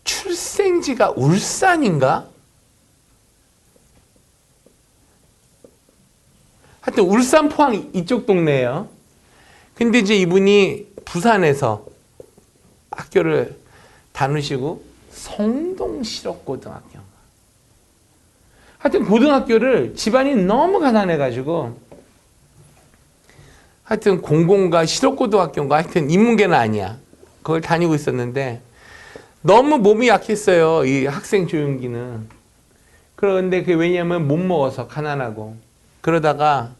출생지가 울산인가? 하여튼 울산 포항 이쪽 동네예요. 근데 이제 이분이 부산에서 학교를 다니시고 성동실업고등학교. 하여튼 고등학교를 집안이 너무 가난해가지고 하여튼 공공가 실업고등학교인가 하여튼 인문계는 아니야. 그걸 다니고 있었는데 너무 몸이 약했어요. 이 학생 조용기는. 그런데 그게 왜냐면 못 먹어서 가난하고 그러다가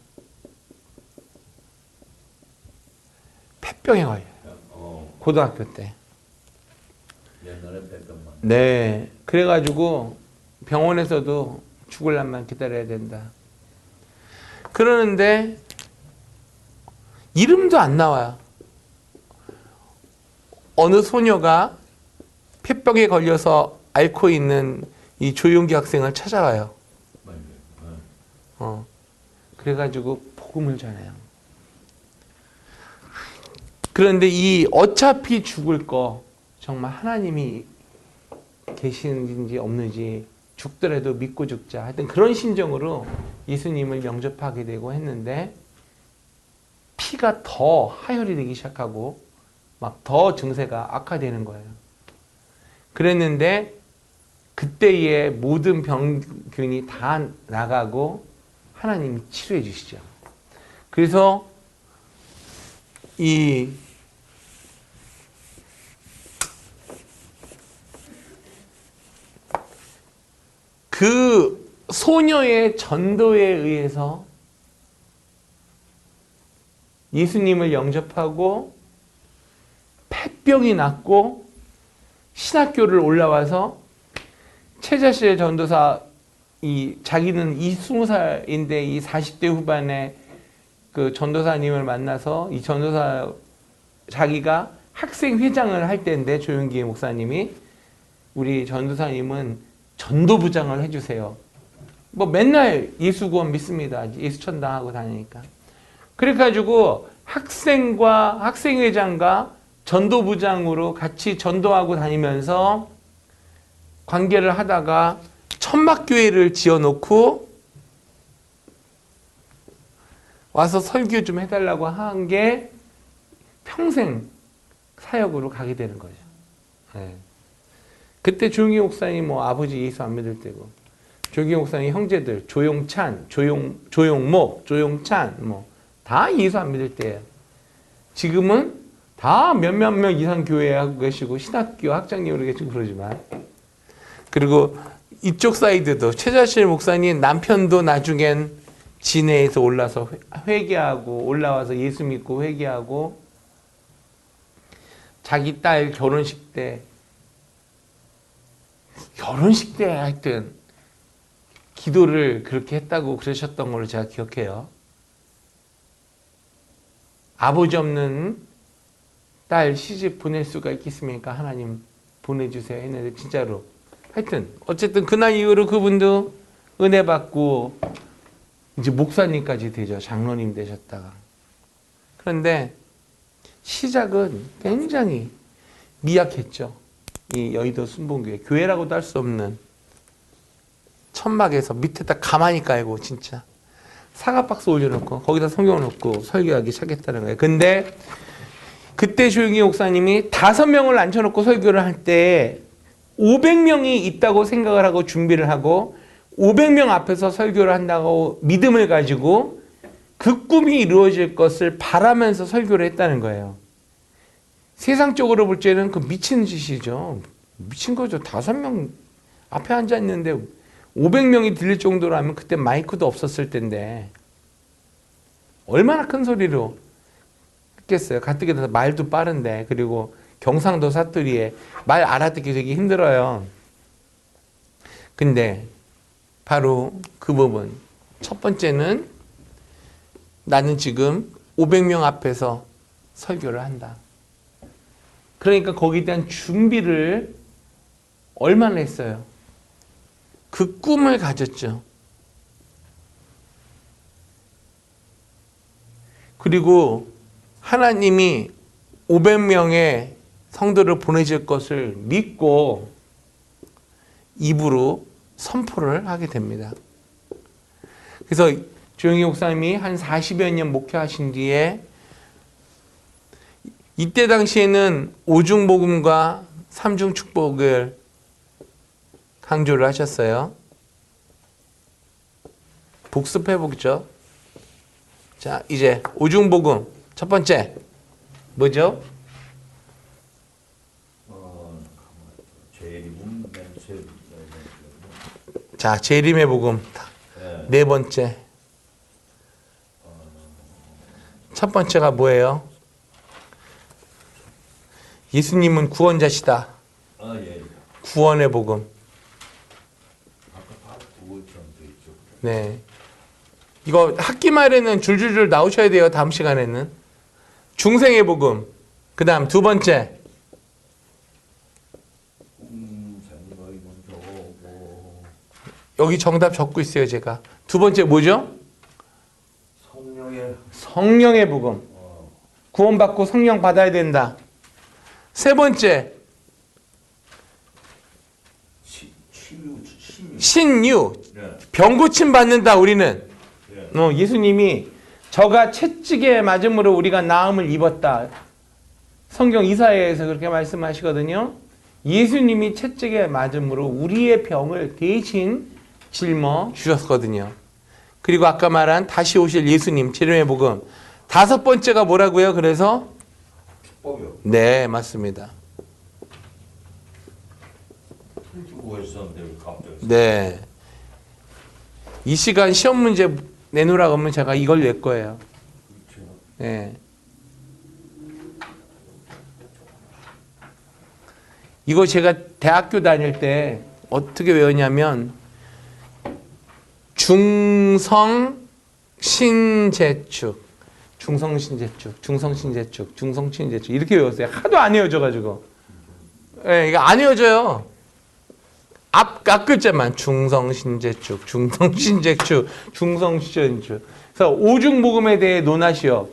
폐병에 걸려요. 고등학교 때. 옛날에 폐병만. 네. 그래가지고 병원에서도 죽을 날만 기다려야 된다. 그러는데 이름도 안 나와요. 어느 소녀가 폐병에 걸려서 앓고 있는 이 조용기 학생을 찾아가요. 그래가지고 복음을 전해요. 그런데 이 어차피 죽을 거 정말 하나님이 계시는지 없는지 죽더라도 믿고 죽자. 하여튼 그런 심정으로 예수님을 영접하게 되고 했는데 피가 더 하혈이 되기 시작하고 막 더 증세가 악화되는 거예요. 그랬는데 그때의 모든 병균이 다 나가고 하나님이 치료해 주시죠. 그래서 그 소녀의 전도에 의해서 예수님을 영접하고 폐병이 낫고 신학교를 올라와서 최자실 전도사 자기는 20살인데 이 40대 후반에 그 전도사님을 만나서 이 전도사 자기가 학생 회장을 할 때인데 조용기 목사님이 우리 전도사님은 전도부장을 해주세요. 뭐 맨날 예수 구원 믿습니다. 예수 천당하고 다니니까. 그래가지고 학생과 학생회장과 전도부장으로 같이 전도하고 다니면서 관계를 하다가 천막교회를 지어놓고 와서 설교 좀 해달라고 한 게 평생 사역으로 가게 되는 거죠. 네. 그때 조용기 목사님 뭐 아버지 예수 안 믿을 때고 조용기 목사님 형제들 조용찬, 조용목, 조용찬 뭐 다 예수 안 믿을 때예요. 지금은 다 몇몇 명 이상 교회 하고 계시고 신학교 학장님으로 계시고 그러지만 그리고 이쪽 사이드도 최자실 목사님 남편도 나중엔 진해에서 올라서 회개하고 올라와서 예수 믿고 회개하고 자기 딸 결혼식 때 하여튼 기도를 그렇게 했다고 그러셨던 걸로 제가 기억해요. 아버지 없는 딸 시집 보낼 수가 있겠습니까? 하나님 보내주세요 했는데 진짜로 하여튼 어쨌든 그날 이후로 그분도 은혜 받고 이제 목사님까지 되죠. 장로님 되셨다가. 그런데 시작은 굉장히 미약했죠. 이 여의도 순복음교회 교회라고도 할 수 없는 천막에서 밑에다 가만히 깔고 진짜 사과박스 올려놓고 거기다 성경을 놓고 설교하기 시작했다는 거예요. 근데 그때 조용기 목사님이 5명을 앉혀놓고 설교를 할 때 500명이 있다고 생각을 하고 준비를 하고 500명 앞에서 설교를 한다고 믿음을 가지고 그 꿈이 이루어질 것을 바라면서 설교를 했다는 거예요. 세상적으로 볼 때는 그 미친 짓이죠. 미친 거죠. 5명 앞에 앉아 있는데 500명이 들릴 정도로 하면 그때 마이크도 없었을 텐데 얼마나 큰 소리로 했겠어요. 가뜩이나 말도 빠른데, 그리고 경상도 사투리에 말 알아듣기 되게 힘들어요. 근데 바로 그 부분, 첫 번째는 나는 지금 500명 앞에서 설교를 한다. 그러니까 거기에 대한 준비를 얼마나 했어요? 그 꿈을 가졌죠. 그리고 하나님이 500명의 성도를 보내실 것을 믿고 입으로 선포를 하게 됩니다. 그래서 조영희 목사님이 한 40여 년 목회하신 뒤에 이때 당시에는 오중복음과 삼중축복을 강조를 하셨어요. 복습해보죠. 자, 이제 오중복음 첫 번째 뭐죠? 재림, 자, 재림의 복음 네 번째. 첫 번째가 뭐예요? 예수님은 구원자시다. 예. 구원의 복음. 아까 다 그것처럼 돼 있죠. 네. 이거 학기 말에는 줄줄줄 나오셔야 돼요. 다음 시간에는. 중생의 복음. 그 다음 두 번째. 여기 정답 적고 있어요, 제가. 두 번째 뭐죠? 성령의 복음. 구원받고 성령 받아야 된다. 세 번째. 신유. 병 고침 받는다, 우리는. 예수님이 저가 채찍에 맞음으로 우리가 나음을 입었다. 성경 이사야에서 그렇게 말씀하시거든요. 예수님이 채찍에 맞음으로 우리의 병을 대신 짊어 주셨거든요. 그리고 아까 말한 다시 오실 예수님, 재림의 복음. 다섯 번째가 뭐라고요? 그래서 축복이요. 네, 맞습니다. 네. 이 시간 시험 문제 내놓으라고 하면 제가 이걸 낼 거예요. 네. 이거 제가 대학교 다닐 때 어떻게 외웠냐면 중성신재축, 중성신재축 이렇게 외웠어요. 하도 안 외워져가지고. 네, 이거 안 외워져요. 앞 글자만 중성신재축. 그래서 오중복음에 대해 논하시오.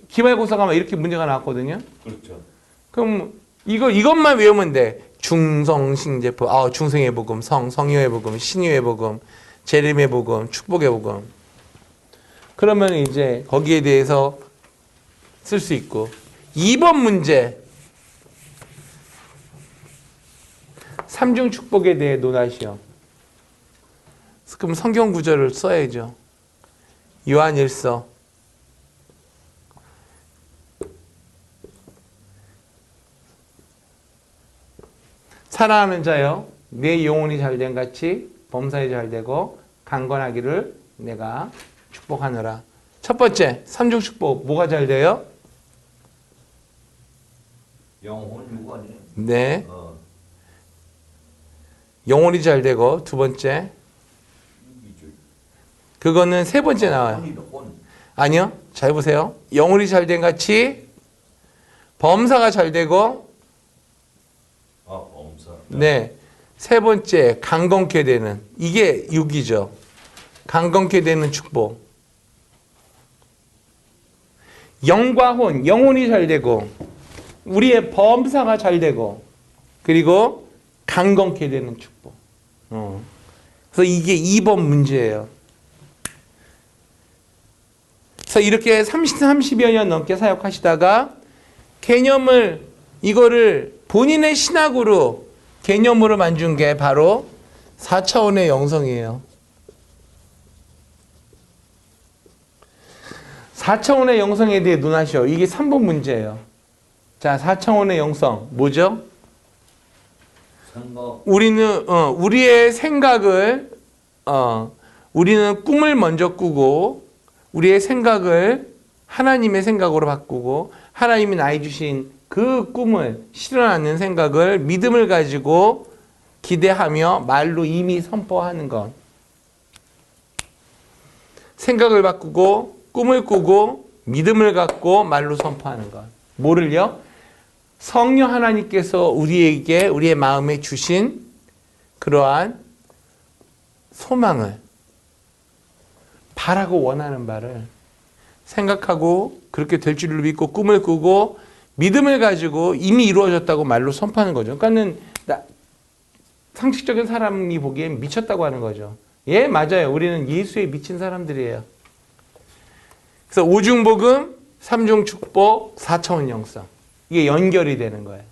기말고사 가면 이렇게 문제가 나왔거든요. 그렇죠. 그럼 이것만 외우면 돼. 중성신재법, 중생의 복음, 성유의 복음, 신유의 복음, 재림의 복음, 축복의 복음. 그러면 이제 거기에 대해서 쓸 수 있고. 2번 문제. 삼중 축복에 대해 논하시오. 그럼 성경 구절을 써야죠. 요한일서. 사랑하는 자여, 내 영혼이 잘된 같이 범사에 잘되고 강건하기를 내가 축복하노라. 첫 번째, 삼중 축복 뭐가 잘 돼요? 영혼 유관이에요. 네. 영혼이 잘 되고, 두 번째. 그거는 세 번째 나와요. 아니요. 잘 보세요. 영혼이 잘 된 같이 범사가 잘 되고, 범사. 네. 세 번째, 강건케 되는. 이게 6이죠. 강건케 되는 축복. 영과 혼, 영혼이 잘 되고, 우리의 범사가 잘 되고, 그리고 강건케 되는 축복. 그래서 이게 2번 문제예요. 그래서 이렇게 30여 년 넘게 사역하시다가 개념을, 이거를 본인의 신학으로 개념으로 만든 게 바로 4차원의 영성이에요. 4차원의 영성에 대해 논하시오. 이게 3번 문제예요. 자, 4차원의 영성 뭐죠? 생각. 우리는 우리의 생각을 우리는 꿈을 먼저 꾸고 우리의 생각을 하나님의 생각으로 바꾸고 하나님이 나에 주신 그 꿈을 실현하는 생각을 믿음을 가지고 기대하며 말로 이미 선포하는 것. 생각을 바꾸고 꿈을 꾸고 믿음을 갖고 말로 선포하는 것. 뭐를요? 성령 하나님께서 우리에게 우리의 마음에 주신 그러한 소망을 바라고 원하는 바를 생각하고 그렇게 될 줄을 믿고 꿈을 꾸고 믿음을 가지고 이미 이루어졌다고 말로 선포하는 거죠. 그러니까는 상식적인 사람이 보기엔 미쳤다고 하는 거죠. 예, 맞아요. 우리는 예수에 미친 사람들이에요. 그래서 오중복음, 삼중축복, 4차원 영성. 이게 연결이 되는 거예요.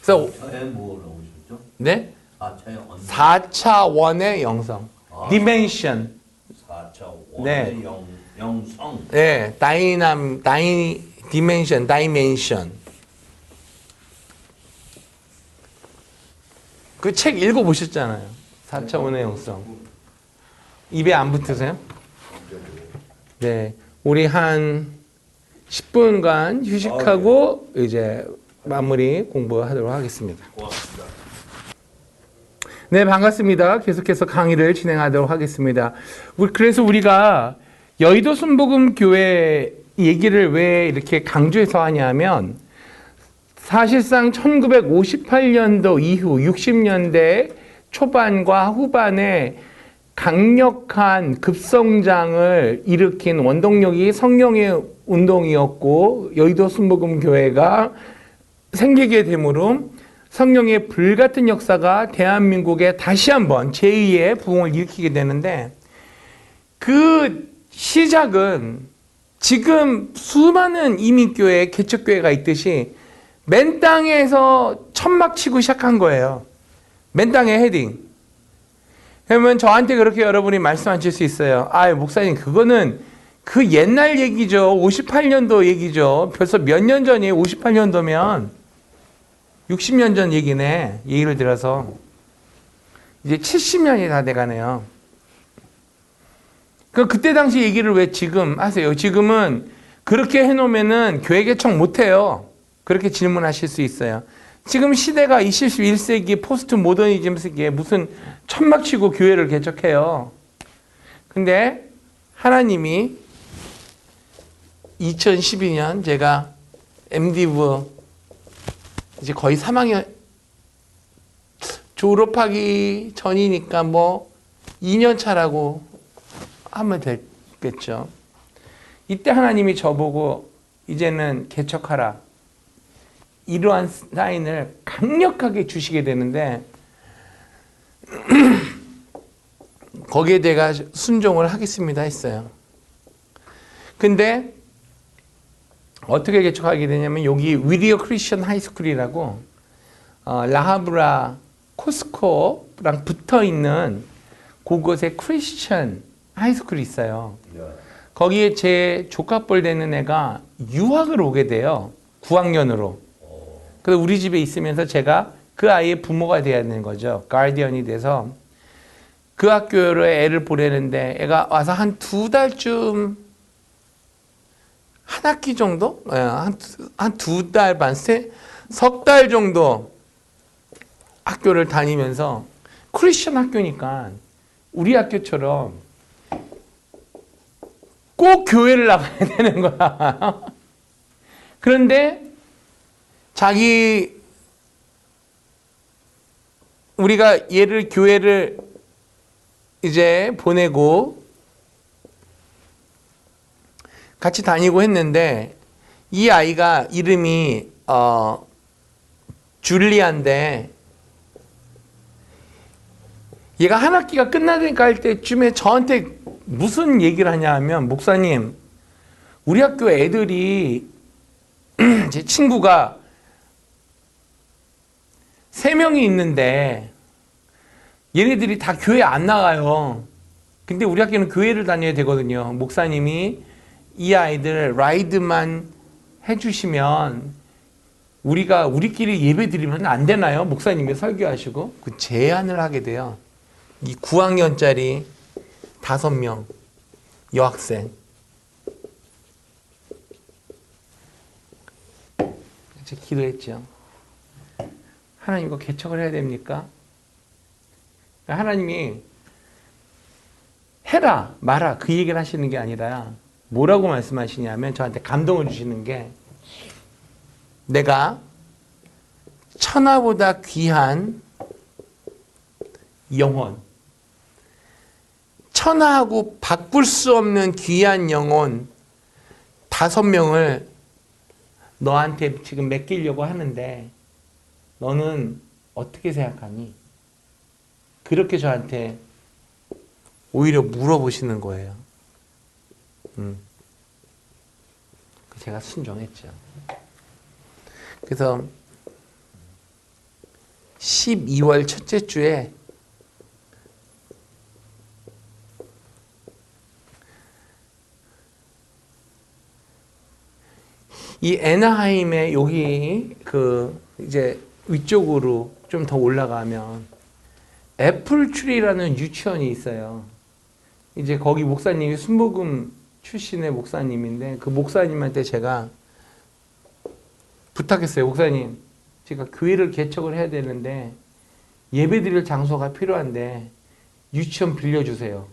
그래서 차에 뭐 나오셨죠? 네? 4차에 언 4차원의 영성. 디멘션. 4차원의 네. 영성. 네, 다이멘션. 그 책 읽어보셨잖아요. 4차원의 영성. 입에 안 붙으세요? 네. 우리 한 10분간 휴식하고 이제 마무리 공부하도록 하겠습니다. 고맙습니다. 네, 반갑습니다. 계속해서 강의를 진행하도록 하겠습니다. 그래서 우리가 여의도 순복음 교회 얘기를 왜 이렇게 강조해서 하냐면 사실상 1958년도 이후 60년대 초반과 후반에 강력한 급성장을 일으킨 원동력이 성령의 운동이었고 여의도 순복음 교회가 생기게 되므로 성령의 불같은 역사가 대한민국에 다시 한번 제2의 부흥을 일으키게 되는데 그 시작은 지금 수많은 이민교회, 개척교회가 있듯이 맨 땅에서 천막 치고 시작한 거예요. 맨 땅에 헤딩. 그러면 저한테 그렇게 여러분이 말씀하실 수 있어요. 아, 목사님 그거는 그 옛날 얘기죠. 58년도 얘기죠. 벌써 몇 년 전이에요. 58년도면 60년 전 얘기네. 얘기를 들어서 이제 70년이 다 돼가네요. 그때 당시 얘기를 왜 지금 하세요? 지금은 그렇게 해놓으면은 교회 개척 못해요. 그렇게 질문하실 수 있어요. 지금 시대가 21세기 포스트 모더니즘 시기에 무슨 천막 치고 교회를 개척해요. 근데 하나님이 2012년 제가 MDiv 이제 거의 3학년 졸업하기 전이니까 뭐 2년 차라고 하면 됐겠죠. 이때 하나님이 저보고 이제는 개척하라. 이러한 사인을 강력하게 주시게 되는데 거기에 내가 순종을 하겠습니다 했어요. 근데 어떻게 개척하게 되냐면 여기 위리어 크리스천 하이스쿨이라고 라하브라 코스코랑 붙어있는 그곳에 크리스천 하이스쿨이 있어요. 거기에 제 조카뻘 되는 애가 유학을 오게 돼요. 9학년으로. 그래서 우리 집에 있으면서 제가 그 아이의 부모가 돼야 되는 거죠. 가디언이 돼서 그 학교로 애를 보내는데 애가 와서 한 2달쯤 한 학기 정도? 한 2달 반, 석 달 정도 학교를 다니면서 크리스천 학교니까 우리 학교처럼 꼭 교회를 나가야 되는 거야. 그런데 우리가 얘를 교회를 이제 보내고 같이 다니고 했는데 이 아이가 이름이 줄리아인데 얘가 한 학기가 끝나니까 할 때쯤에 저한테 무슨 얘기를 하냐 하면 목사님 우리 학교 애들이 제 친구가 3명이 있는데 얘네들이 다 교회 안 나가요. 근데 우리 학교는 교회를 다녀야 되거든요. 목사님이 이 아이들 라이드만 해주시면 우리끼리 예배 드리면 안 되나요? 목사님이 설교하시고 그 제안을 하게 돼요. 이 9학년짜리 5명 여학생 제가 기도했죠. 하나님 이거 개척을 해야 됩니까? 하나님이 해라 마라 그 얘기를 하시는 게 아니라 뭐라고 말씀하시냐면 저한테 감동을 주시는 게 내가 천하보다 귀한 영혼, 천하하고 바꿀 수 없는 귀한 영혼 5명을 너한테 지금 맡기려고 하는데 너는 어떻게 생각하니? 그렇게 저한테 오히려 물어보시는 거예요. 제가 순종했죠. 그래서 12월 첫째 주에 이 애나하임의 여기 이제 위쪽으로 좀 더 올라가면 애플트리라는 유치원이 있어요. 이제 거기 목사님이 순복음 출신의 목사님인데 그 목사님한테 제가 부탁했어요. 목사님, 제가 교회를 개척을 해야 되는데 예배드릴 장소가 필요한데 유치원 빌려주세요.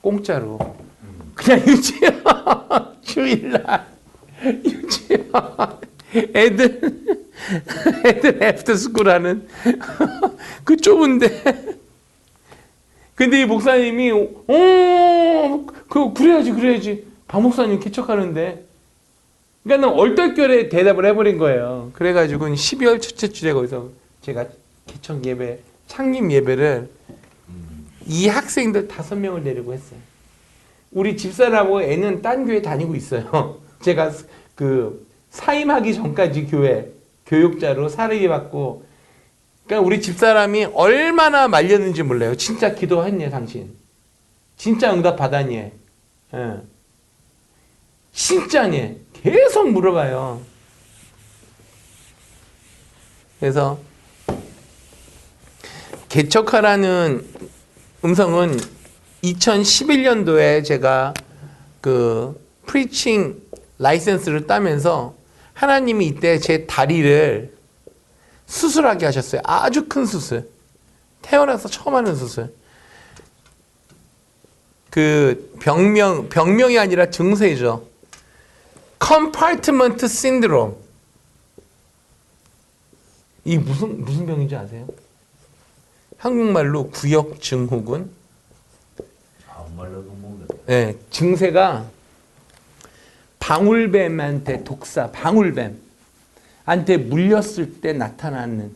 공짜로. 그냥 유치원 주일날 유치원 애들 애프터스쿨 하는 그 좁은데 근데 이 목사님이 그래야지 박 목사님 개척하는데 그러니까 얼떨결에 대답을 해버린 거예요. 그래가지고 12월 첫째 주에 거기서 제가 개척 예배 창립 예배를 이 학생들 5명을 데리고 했어요. 우리 집사람하고 애는 딴 교회 다니고 있어요. 제가 사임하기 전까지 교육자로 사르게 받고 그러니까 우리 집사람이 얼마나 말렸는지 몰라요. 진짜 기도했니 당신? 진짜 응답 받았니? 예. 진짜니? 계속 물어봐요. 그래서 개척하라는 음성은 2011년도에 제가 프리칭 라이센스를 따면서 하나님이 이때 제 다리를 수술하게 하셨어요. 아주 큰 수술. 태어나서 처음 하는 수술. 병명이 아니라 증세죠. 컴파트먼트 신드롬. 이 무슨 병인지 아세요? 한국말로 구역 증후군. 말로도 모르겠다. 네, 증세가 방울뱀한테 방울뱀한테 물렸을 때 나타나는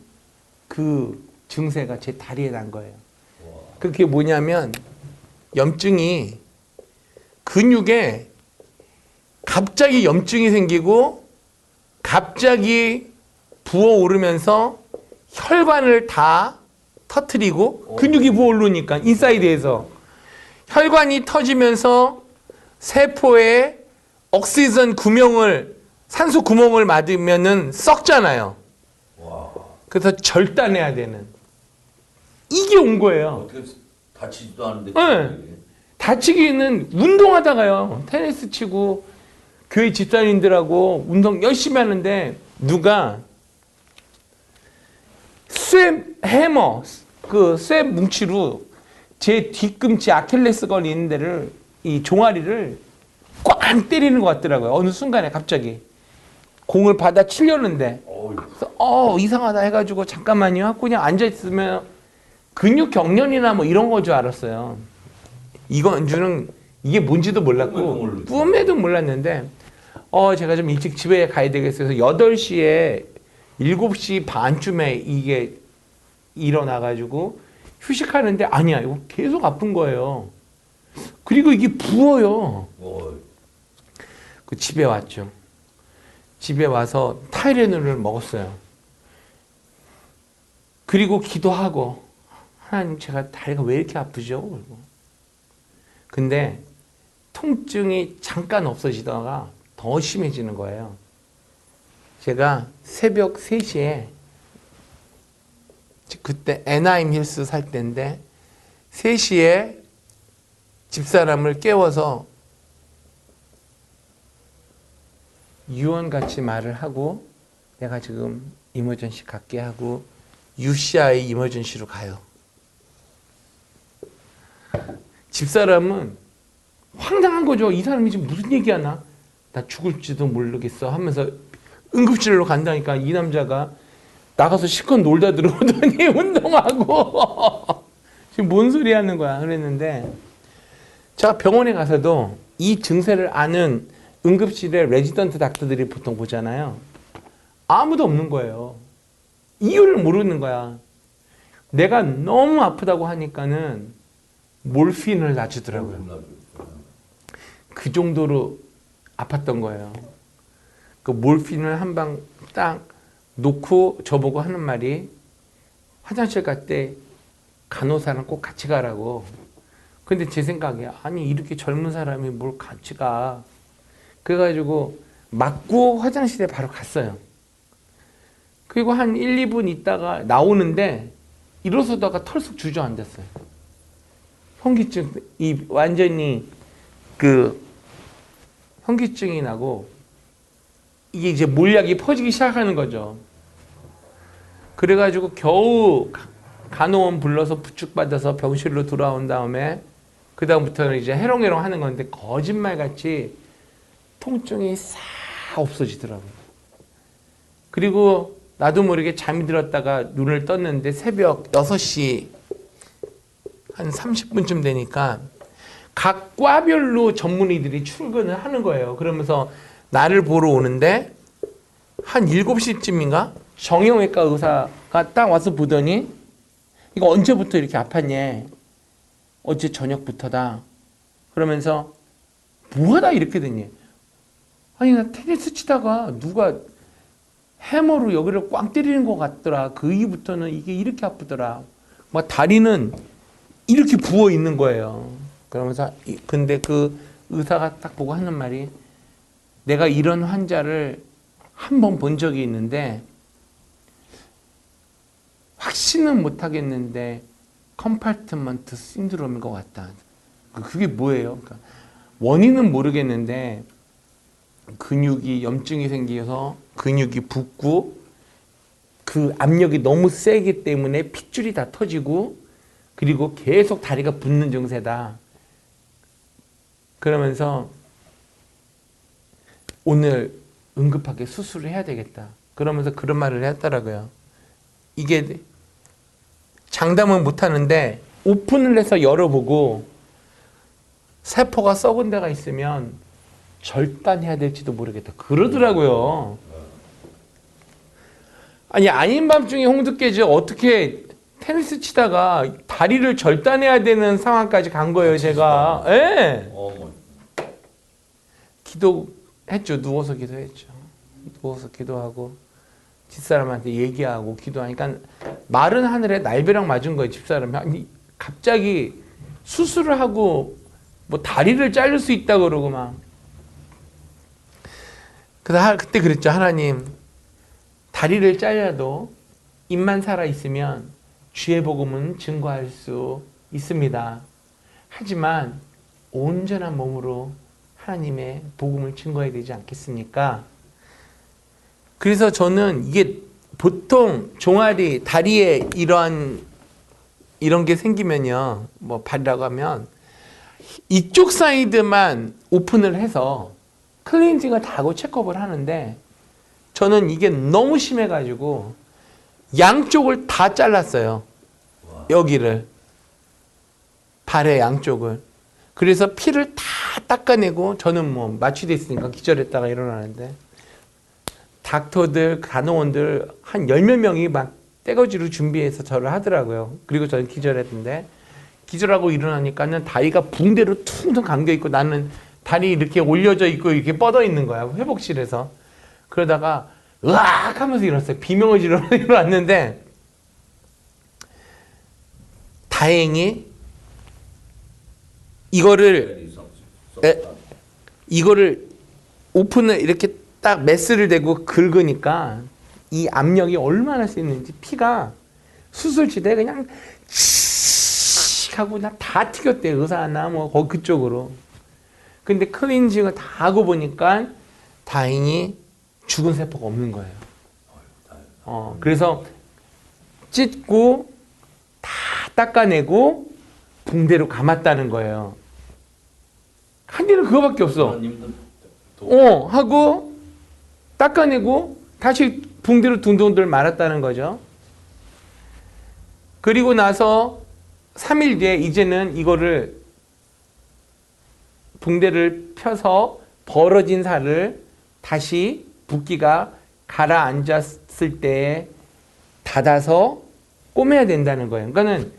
그 증세가 제 다리에 난 거예요. 그게 뭐냐면 염증이 근육에 갑자기 염증이 생기고 갑자기 부어오르면서 혈관을 다 터뜨리고 근육이 부어오르니까 인사이드에서 혈관이 터지면서 세포에 옥시전 산소 구멍을 맞으면은 썩잖아요. 그래서 절단해야 되는 이게 온 거예요. 어떻게 다치지도 않은데. 네. 다치기는 운동하다가요. 테니스 치고 교회 집사님들하고 운동 열심히 하는데 누가 쇠 뭉치로 제 뒤꿈치 아킬레스건 있는 데를 이 종아리를 꽝 때리는 것 같더라고요. 어느 순간에 갑자기 공을 받아 치려는데 그래서 이상하다 해가지고 잠깐만요 하고 그냥 앉아있으면 근육 경련이나 뭐 이런 거 줄 알았어요. 이건주는 이게 뭔지도 몰랐고 꿈에도 몰랐는데 제가 좀 일찍 집에 가야 되겠어요. 그래서 8시에 7시 반쯤에 이게 일어나가지고 휴식하는데 아니야 이거 계속 아픈 거예요. 그리고 이게 부어요. 집에 왔죠. 집에 와서 타이레놀을 먹었어요. 그리고 기도하고 하나님 제가 다리가 왜 이렇게 아프죠? 근데 통증이 잠깐 없어지다가 더 심해지는 거예요. 제가 새벽 3시에 그때 애나임 힐스 살 때인데 3시에 집사람을 깨워서 유언같이 말을 하고 내가 지금 이머전시 갖게 하고 UCI 이머전시로 가요. 집사람은 황당한 거죠. 이 사람이 지금 무슨 얘기하나? 나 죽을지도 모르겠어 하면서 응급실로 간다니까 이 남자가 나가서 실컷 놀다 들어오더니 운동하고 지금 뭔 소리 하는 거야 그랬는데 제가 병원에 가서도 이 증세를 아는 응급실에 레지던트 닥터들이 보통 보잖아요. 아무도 없는 거예요. 이유를 모르는 거야. 내가 너무 아프다고 하니까는 몰핀을 놔주더라고요. 그 정도로 아팠던 거예요. 그 몰핀을 한 방 딱 놓고 저보고 하는 말이 화장실 갈 때 간호사랑 꼭 같이 가라고. 근데 제 생각에 아니 이렇게 젊은 사람이 뭘 같이 가. 그래가지고 맞고 화장실에 바로 갔어요. 그리고 한 1, 2분 있다가 나오는데 일어서다가 털썩 주저앉았어요. 현기증, 완전히 현기증이 나고 이게 이제 몰약이 퍼지기 시작하는 거죠. 그래가지고 겨우 간호원 불러서 부축받아서 병실로 돌아온 다음에 그 다음부터는 이제 해롱해롱 하는 건데 거짓말같이 통증이 싹 없어지더라고요. 그리고 나도 모르게 잠이 들었다가 눈을 떴는데 새벽 6시 한 30분쯤 되니까 각 과별로 전문의들이 출근을 하는 거예요. 그러면서 나를 보러 오는데 한 7시쯤인가 정형외과 의사가 딱 와서 보더니 이거 언제부터 이렇게 아팠냐? 어제 저녁부터다. 그러면서 뭐하다 이렇게 됐니? 아니 나 테니스 치다가 누가 해머로 여기를 꽝 때리는 것 같더라. 그 이후부터는 이게 이렇게 아프더라. 막 다리는 이렇게 부어 있는 거예요. 그러면서 근데 그 의사가 딱 보고 하는 말이 내가 이런 환자를 한 번 본 적이 있는데 확신은 못 하겠는데 컴파트먼트 신드롬인 것 같다. 그게 뭐예요? 그러니까 원인은 모르겠는데 근육이 염증이 생겨서 근육이 붓고 그 압력이 너무 세기 때문에 핏줄이 다 터지고 그리고 계속 다리가 붓는 증세다. 그러면서 오늘 응급하게 수술을 해야 되겠다. 그러면서 그런 말을 했더라고요. 이게 장담은 못하는데 오픈을 해서 열어보고 세포가 썩은 데가 있으면 절단해야 될지도 모르겠다. 그러더라고요. 아니 아닌 밤중에 홍두깨지 어떻게 테니스 치다가 다리를 절단해야 되는 상황까지 간 거예요. 제가. 예. 기도했죠. 누워서 기도했죠. 누워서 기도하고 집사람한테 얘기하고 기도하니까 마른 하늘에 날벼락 맞은 거예요. 집사람이. 아니 갑자기 수술을 하고 뭐 다리를 자를 수 있다 그러고 막. 그때 그랬죠. 하나님 다리를 잘라도 입만 살아있으면 주의 복음은 증거할 수 있습니다. 하지만 온전한 몸으로 하나님의 복음을 증거해야 되지 않겠습니까? 그래서 저는 이게 보통 종아리, 다리에 이런 게 생기면요. 뭐 발이라고 하면 이쪽 사이드만 오픈을 해서 클렌징을 다 하고 체크업을 하는데 저는 이게 너무 심해가지고 양쪽을 다 잘랐어요. 여기를. 발의 양쪽을. 그래서 피를 다 닦아내고 저는 뭐 마취돼 있으니까 기절했다가 일어나는데 닥터들, 간호원들 한 10몇 명이 막 떼거지로 준비해서 저를 하더라고요. 그리고 저는 기절했는데 기절하고 일어나니까는 다리가 붕대로 퉁퉁 감겨있고 나는 다리 이렇게 올려져 있고 이렇게 뻗어 있는 거야. 회복실에서. 그러다가 으악 하면서 일어났어요. 비명을 지르면서 일어났는데 다행히 이거를 이거를 오픈을 이렇게 딱 메스를 대고 긁으니까 이 압력이 얼마나 세는지 피가 수술실에 그냥 칙 하고 다 튀겼대. 의사나 뭐 거기 그쪽으로. 근데 클렌징을 다 하고 보니까 다행히 죽은 세포가 없는 거예요. 그래서 찢고 다 닦아내고 붕대로 감았다는 거예요. 한 일은 그거밖에 없어. 하고 닦아내고 다시 붕대로 둥둥들 말았다는 거죠. 그리고 나서 3일 뒤에 이제는 이거를 붕대를 펴서 벌어진 살을 다시 붓기가 가라앉았을 때 닫아서 꼬매야 된다는 거예요. 그러니까는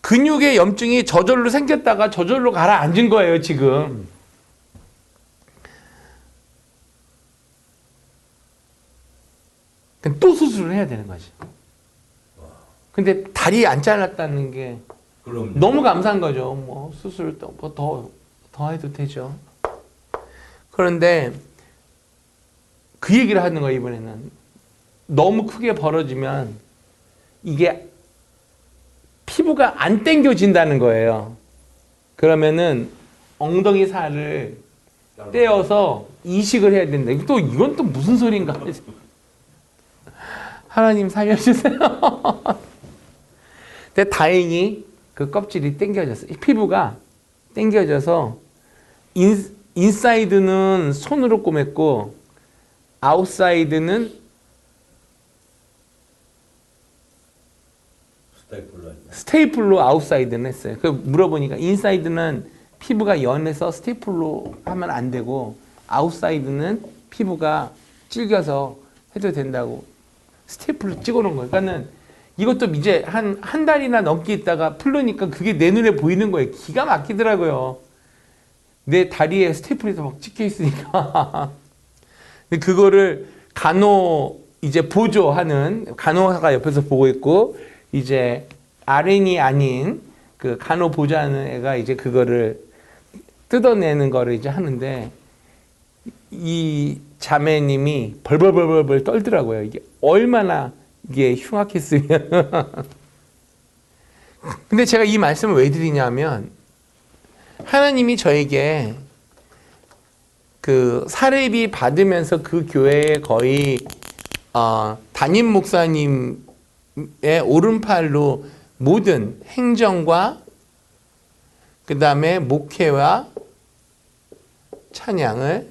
근육의 염증이 저절로 생겼다가 저절로 가라앉은 거예요, 지금. 또 수술을 해야 되는 거지. 근데 다리 안 잘랐다는 게 너무 감사한 거죠. 뭐 수술 더 해도 되죠. 그런데 그 얘기를 하는 거예요, 이번에는. 너무 크게 벌어지면 이게 피부가 안 당겨진다는 거예요. 그러면은 엉덩이 살을 떼어서 이식을 해야 된다. 이건 또 무슨 소린가? 하나님 살려주세요. 근데 다행히 그 껍질이 당겨졌어요. 피부가 당겨져서 인사이드는 손으로 꼬맸고 아웃사이드는 스테이플로 아웃사이드는 했어요. 그 물어보니까 인사이드는 피부가 연해서 스테이플로 하면 안 되고 아웃사이드는 피부가 질겨서 해도 된다고 스테이플로 찍어놓은 거예요. 그러니까는 이것도 이제 한 달이나 넘게 있다가 풀르니까 그게 내 눈에 보이는 거예요. 기가 막히더라고요. 내 다리에 스테이플이 막 찍혀 있으니까. 근데 그거를 이제 보조하는 간호사가 옆에서 보고 있고, 이제 RN이 아닌 그 간호 보조하는 애가 이제 그거를 뜯어내는 거를 이제 하는데, 이 자매님이 벌벌벌벌 떨더라고요. 이게 얼마나 이게 흉악했으면. 근데 제가 이 말씀을 왜 드리냐면, 하나님이 저에게 그 사례비 받으면서 그 교회에 거의 담임 목사님의 오른팔로 모든 행정과 그 다음에 목회와 찬양을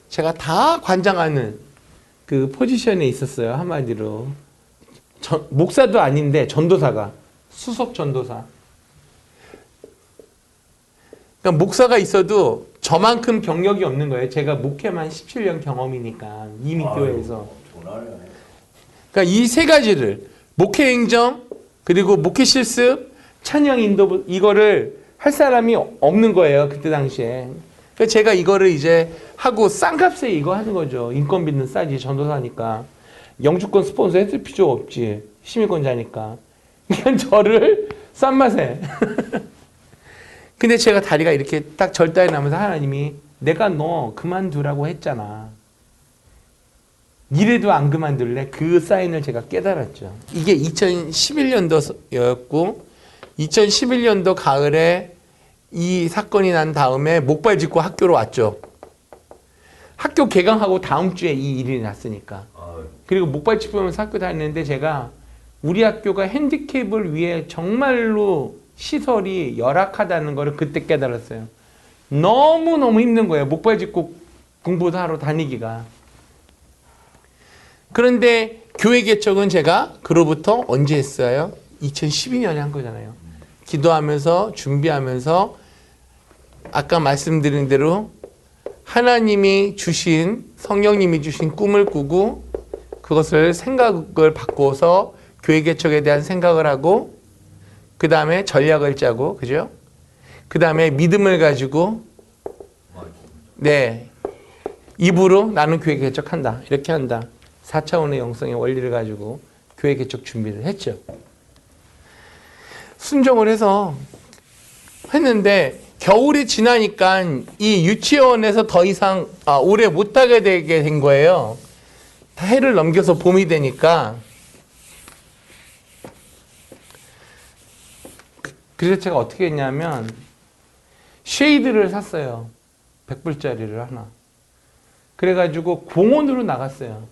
제가 다 관장하는 그 포지션에 있었어요. 한마디로 목사도 아닌데 전도사가, 수석 전도사. 그러니까 목사가 있어도 저만큼 경력이 없는 거예요. 제가 목회만 17년 경험이니까 이미 교회에서. 그러니까 이 세 가지를 목회 행정 그리고 목회 실습, 찬양 인도 이거를 할 사람이 없는 거예요. 그때 당시에. 그래서 제가 이거를 이제 하고 싼값에 이거 하는 거죠. 인건비는 싸지, 전도사니까. 영주권 스폰서 했을 필요 없지. 시민권자니까. 그냥 저를 싼 맛에. 근데 제가 다리가 이렇게 딱 절단이 나면서 하나님이 내가 너 그만두라고 했잖아. 이래도 안 그만둘래? 그 사인을 제가 깨달았죠. 이게 2011년도였고 2011년도 가을에 이 사건이 난 다음에 목발 짚고 학교로 왔죠. 학교 개강하고 다음 주에 이 일이 났으니까. 그리고 목발 짚으면서 학교 다녔는데 제가 우리 학교가 핸디캡을 위해 정말로 시설이 열악하다는 걸 그때 깨달았어요. 너무너무 힘든 거예요. 목발 짚고 공부도 하러 다니기가. 그런데 교회 개척은 제가 그로부터 언제 했어요? 2012년에 한 거잖아요. 기도하면서 준비하면서 아까 말씀드린 대로 하나님이 주신, 성령님이 주신 꿈을 꾸고 그것을 생각을 바꿔서 교회 개척에 대한 생각을 하고 그 다음에 전략을 짜고, 그죠? 그 다음에 믿음을 가지고, 네. 입으로 나는 교회 개척한다. 이렇게 한다. 4차원의 영성의 원리를 가지고 교회 개척 준비를 했죠. 순종을 해서 했는데, 겨울이 지나니까 이 유치원에서 더 이상 오래 못하게 되게 된 거예요. 해를 넘겨서 봄이 되니까. 그래서 제가 어떻게 했냐면 쉐이드를 샀어요. 100불짜리를 하나. 그래가지고 공원으로 나갔어요.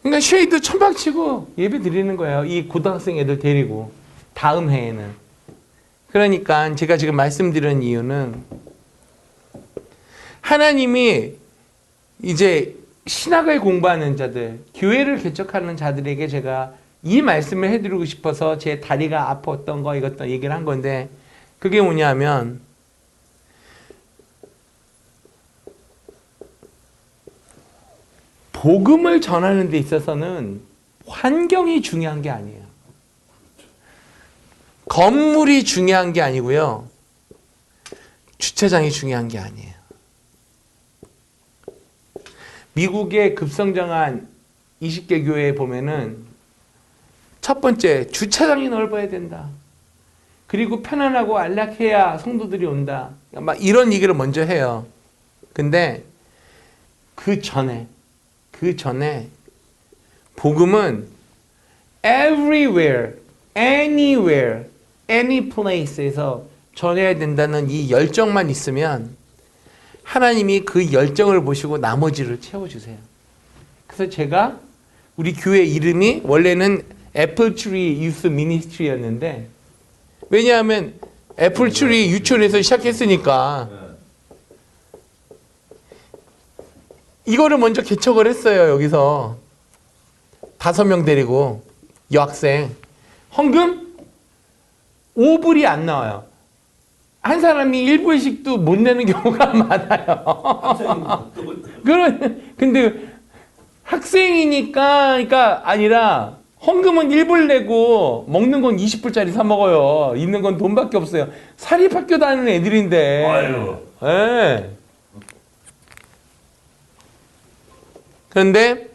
그러니까 쉐이드 천막 치고 예배 드리는 거예요. 이 고등학생 애들 데리고 다음 해에는. 그러니까 제가 지금 말씀드리는 이유는 하나님이 이제 신학을 공부하는 자들, 교회를 개척하는 자들에게 제가 이 말씀을 해드리고 싶어서 제 다리가 아팠던 거 이것도 얘기를 한 건데 그게 뭐냐면 복음을 전하는 데 있어서는 환경이 중요한 게 아니에요. 건물이 중요한 게 아니고요. 주차장이 중요한 게 아니에요. 미국의 급성장한 20개 교회에 보면은 첫 번째, 주차장이 넓어야 된다. 그리고 편안하고 안락해야 성도들이 온다. 막 이런 얘기를 먼저 해요. 근데 그 전에 복음은 everywhere, anywhere, any place에서 전해야 된다는 이 열정만 있으면 하나님이 그 열정을 보시고 나머지를 채워주세요. 그래서 제가 우리 교회 이름이 원래는 애플트리 유스 미니스트리였는데 왜냐하면 애플트리 유치원에서 시작했으니까 이거를 먼저 개척을 했어요. 여기서 5명 데리고 여학생 헌금 5불이 안 나와요. 한 사람이 1불씩도 못 내는 경우가 많아요. 근데 학생이니까 그러니까 아니라 헌금은 1불 내고 먹는 건 20불짜리 사 먹어요. 있는 건 돈밖에 없어요. 사립학교 다니는 애들인데. 아유. 네. 그런데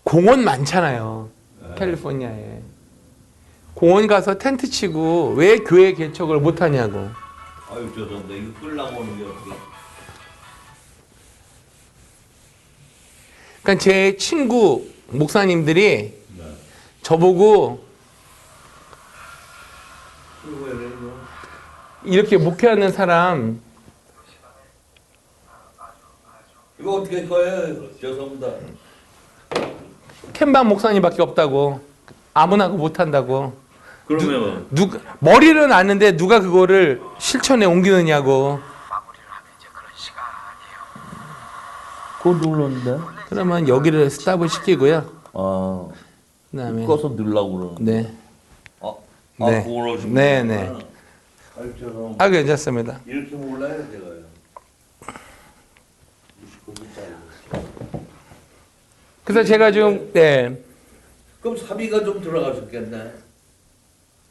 공원 많잖아요. 캘리포니아에. 공원 가서 텐트 치고 왜 교회 개척을 못 하냐고. 아유 저런데 이거 끌라고 오는 게 어떻게? 그러니까 제 친구 목사님들이 저보고 이렇게 목회하는 사람 이거 어떻게 할 거예요? 죄송합니다. 캔방 목사님밖에 없다고. 아무나 그거 못한다고. 그러면 머리는 아는데 누가 그거를 실천에 옮기느냐고. 그거 눌렀는데? 그러면 여기를 스탑을 시키고요. 아, 그다음에 꺼서 넣으려고 그러는데. 네. 네. 그걸 하시면 네, 네. 아유, 죄송합니다. 아, 괜찮습니다. 이렇게 몰라요, 제가요. 그래서 제가 지금 네. 그럼 사비가 좀 들어가셨겠네.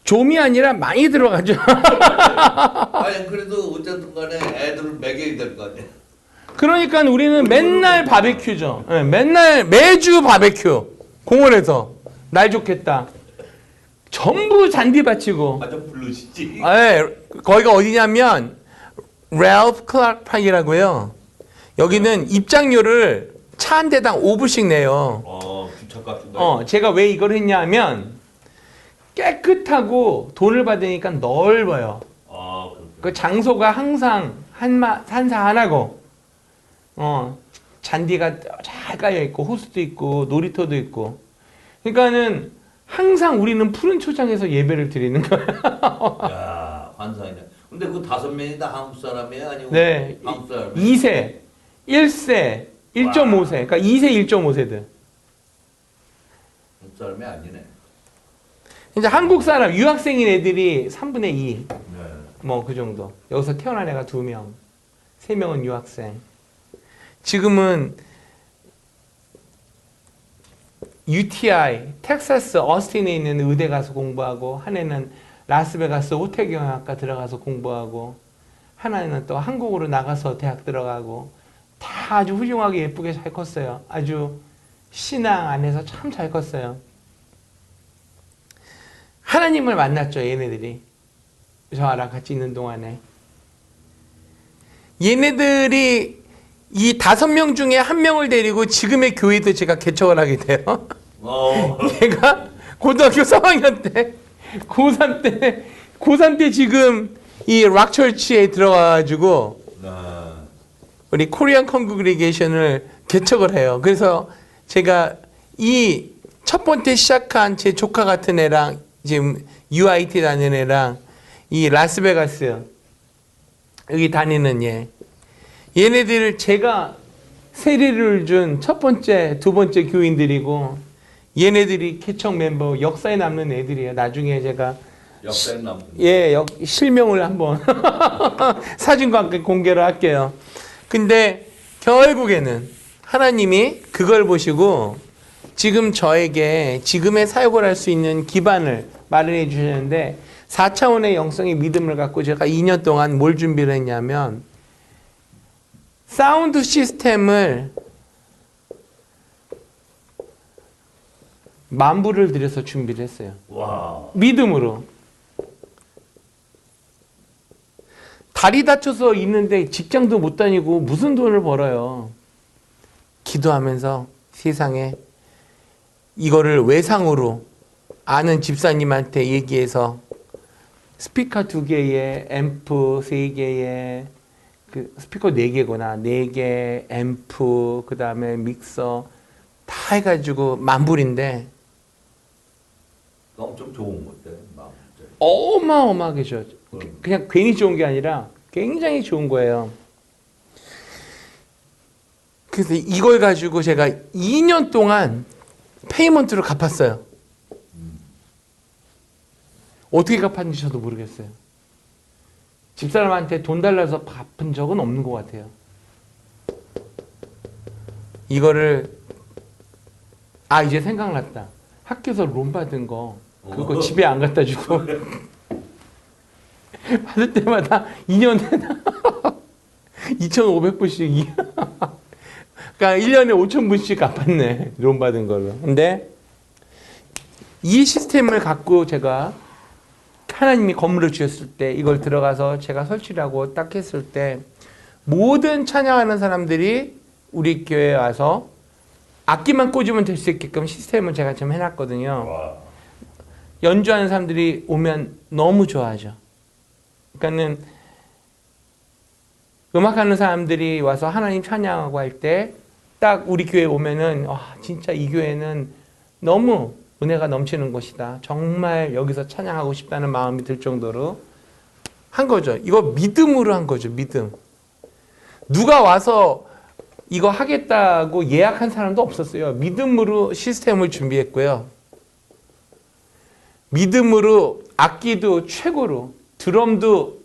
좀이 아니라 많이 들어가죠. 아니 그래도 어쨌든 간에 애들을 먹여야 될 거 아니에요. 그러니까 우리는 맨날 바베큐죠. 네, 맨날 매주 바베큐. 공원에서 날 좋겠다. 전부 잔디 받치고. 좀 부르시지. 네, 거기가 어디냐면 랄프 클락 파크라고요. 여기는 입장료를 차 한 대당 5불씩 내요. 주차값인가요? 제가 왜 이걸 했냐면 깨끗하고 돈을 받으니까 넓어요. 그 장소가 항상 한산하고 잔디가 잘 깔려 있고 호수도 있고 놀이터도 있고. 그러니까는 항상 우리는 푸른 초장에서 예배를 드리는 거예요. 야, 환상이네. 근데 그 5명이 다 한국 사람이에요? 아니면 네. 한국 사람이에요? 2세, 1세, 1.5세. 그러니까 2세, 1.5세들. 한국 사람이 아니네. 이제 한국 사람 유학생인 애들이 3분의 2. 네. 뭐 그 정도. 여기서 태어난 애가 2명. 3명은 유학생. 지금은 UTI, 텍사스 어스틴에 있는 의대 가서 공부하고, 한 애는 라스베가스 호텔경영학과 들어가서 공부하고, 하나는 또 한국으로 나가서 대학 들어가고, 다 아주 훌륭하게 예쁘게 잘 컸어요. 아주 신앙 안에서 참 잘 컸어요. 하나님을 만났죠, 얘네들이. 저랑 같이 있는 동안에. 얘네들이 이 5명 중에 1명을 데리고 지금의 교회도 제가 개척을 하게 돼요. 걔가 고등학교 3학년 때, 고3 때 지금 이 락처치에 들어가가지고 우리 코리안 컨그리게이션을 개척을 해요. 그래서 제가 이 첫 번째 시작한 제 조카 같은 애랑 지금 UIT 다니는 애랑 이 라스베가스 여기 다니는 얘네들을 제가 세례를 준 첫 번째, 두 번째 교인들이고 얘네들이 개척 멤버 역사에 남는 애들이에요. 나중에 제가 역사에 남는 실명을 한번 사진과 함께 공개를 할게요. 근데 결국에는 하나님이 그걸 보시고 지금 저에게 지금의 사역을 할 수 있는 기반을 마련해 주셨는데 4차원의 영성의 믿음을 갖고 제가 2년 동안 뭘 준비를 했냐면 사운드 시스템을 만불을 들여서 준비를 했어요. 와. 믿음으로. 다리 다쳐서 있는데 직장도 못 다니고 무슨 돈을 벌어요. 기도하면서 세상에 이거를 외상으로 아는 집사님한테 얘기해서 스피커 2개에 앰프 3개에 그 스피커 4개구나. 4개 앰프 그다음에 믹서 다 해가지고 만불인데 엄청 좋은 건데 어마어마하게 좋아요. 그냥 괜히 좋은 게 아니라 굉장히 좋은 거예요. 그래서 이걸 가지고 제가 2년 동안 페이먼트를 갚았어요. 어떻게 갚았는지 저도 모르겠어요. 집사람한테 돈 달라서 갚은 적은 없는 것 같아요. 이거를 이제 생각났다. 학교에서 론 받은 거 그거 집에 안 갖다 주고 받을 때마다 2년에 2,500불씩 그러니까 1년에 5,000불씩 갚았네. 론 받은 걸로. 근데 이 시스템을 갖고 제가 하나님이 건물을 주셨을 때 이걸 들어가서 제가 설치를 하고 딱 했을 때 모든 찬양하는 사람들이 우리 교회에 와서 악기만 꽂으면 될 수 있게끔 시스템을 제가 좀 해놨거든요. 와. 연주하는 사람들이 오면 너무 좋아하죠. 그러니까는 음악하는 사람들이 와서 하나님 찬양하고 할 때 딱 우리 교회 오면은 진짜 이 교회는 너무 은혜가 넘치는 곳이다. 정말 여기서 찬양하고 싶다는 마음이 들 정도로 한 거죠. 이거 믿음으로 한 거죠. 믿음. 누가 와서 이거 하겠다고 예약한 사람도 없었어요. 믿음으로 시스템을 준비했고요. 믿음으로 악기도 최고로, 드럼도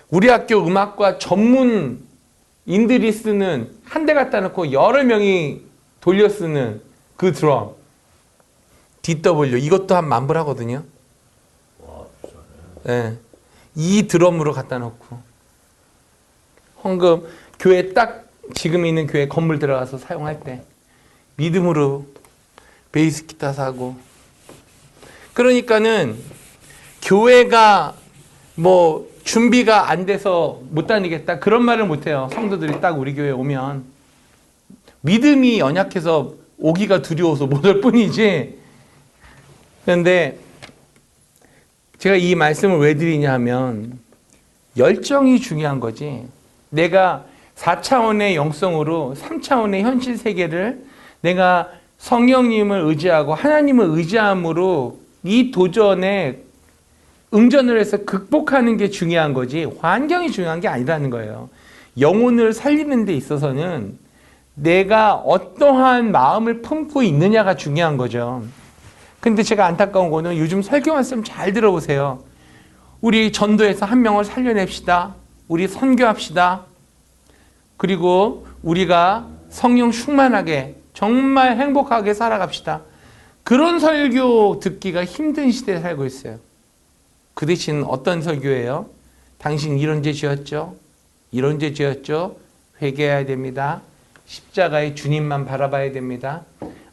우리 학교 음악과 전문인들이 쓰는 한 대 갖다 놓고 여러 명이 돌려 쓰는 그 드럼 DW 이것도 한 만불 하거든요. 와, 네. 이 드럼으로 갖다 놓고 헌금 교회 딱 지금 있는 교회 건물 들어가서 사용할 때 믿음으로 베이스 기타 사고 그러니까는 교회가 뭐 준비가 안 돼서 못 다니겠다 그런 말을 못 해요. 성도들이 딱 우리 교회 오면 믿음이 연약해서 오기가 두려워서 못 올 뿐이지. 그런데 제가 이 말씀을 왜 드리냐 하면 열정이 중요한 거지. 내가 4차원의 영성으로 3차원의 현실 세계를 내가 성령님을 의지하고 하나님을 의지함으로 이 도전에 응전을 해서 극복하는 게 중요한 거지 환경이 중요한 게 아니라는 거예요. 영혼을 살리는 데 있어서는 내가 어떠한 마음을 품고 있느냐가 중요한 거죠. 근데 제가 안타까운 거는 요즘 설교 말씀 잘 들어보세요. 우리 전도에서 한 명을 살려냅시다. 우리 선교합시다. 그리고 우리가 성령 충만하게 정말 행복하게 살아갑시다. 그런 설교 듣기가 힘든 시대에 살고 있어요. 그 대신 어떤 설교예요? 당신 이런 죄 지었죠? 이런 죄 지었죠? 회개해야 됩니다. 십자가의 주님만 바라봐야 됩니다.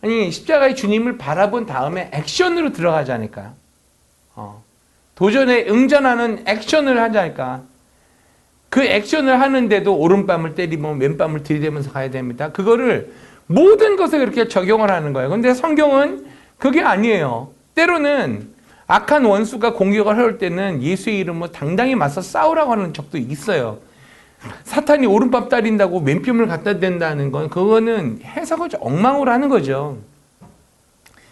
아니 십자가의 주님을 바라본 다음에 액션으로 들어가지 않을까요? 도전에 응전하는 액션을 하지 않을까? 그 액션을 하는데도 오른뺨을 때리면 왼뺨을 들이대면서 가야 됩니다. 그거를 모든 것에 그렇게 적용을 하는 거예요. 근데 성경은 그게 아니에요. 때로는 악한 원수가 공격을 할 때는 예수의 이름으로 당당히 맞서 싸우라고 하는 적도 있어요. 사탄이 오른밤 따린다고 왼뺨을 갖다 댄다는 건 그거는 해석을 엉망으로 하는 거죠.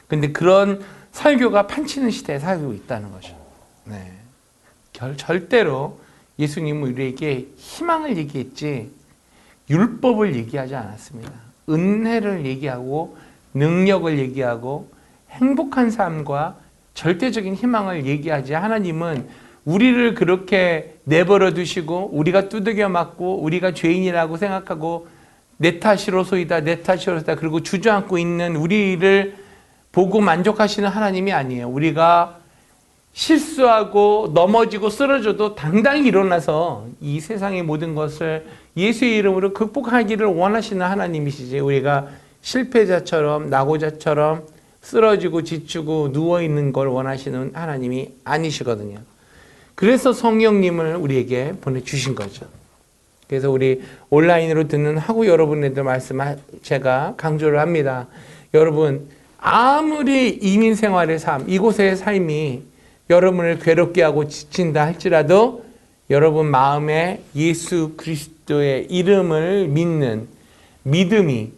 근데 그런 설교가 판치는 시대에 살고 있다는 거죠. 네. 절대로 예수님은 우리에게 희망을 얘기했지 율법을 얘기하지 않았습니다. 은혜를 얘기하고 능력을 얘기하고 행복한 삶과 절대적인 희망을 얘기하지 하나님은 우리를 그렇게 내버려 두시고 우리가 두들겨 맞고 우리가 죄인이라고 생각하고 내 탓이로소이다 내 탓이로소이다 그리고 주저앉고 있는 우리를 보고 만족하시는 하나님이 아니에요. 우리가 실수하고 넘어지고 쓰러져도 당당히 일어나서 이 세상의 모든 것을 예수의 이름으로 극복하기를 원하시는 하나님이시지 우리가 실패자처럼 낙오자처럼 쓰러지고 지치고 누워있는 걸 원하시는 하나님이 아니시거든요. 그래서 성령님을 우리에게 보내주신 거죠. 그래서 우리 온라인으로 듣는 하고 여러분들도 말씀 제가 강조를 합니다. 여러분 아무리 이민 생활의 삶, 이곳의 삶이 여러분을 괴롭게 하고 지친다 할지라도 여러분 마음에 예수 그리스도의 이름을 믿는 믿음이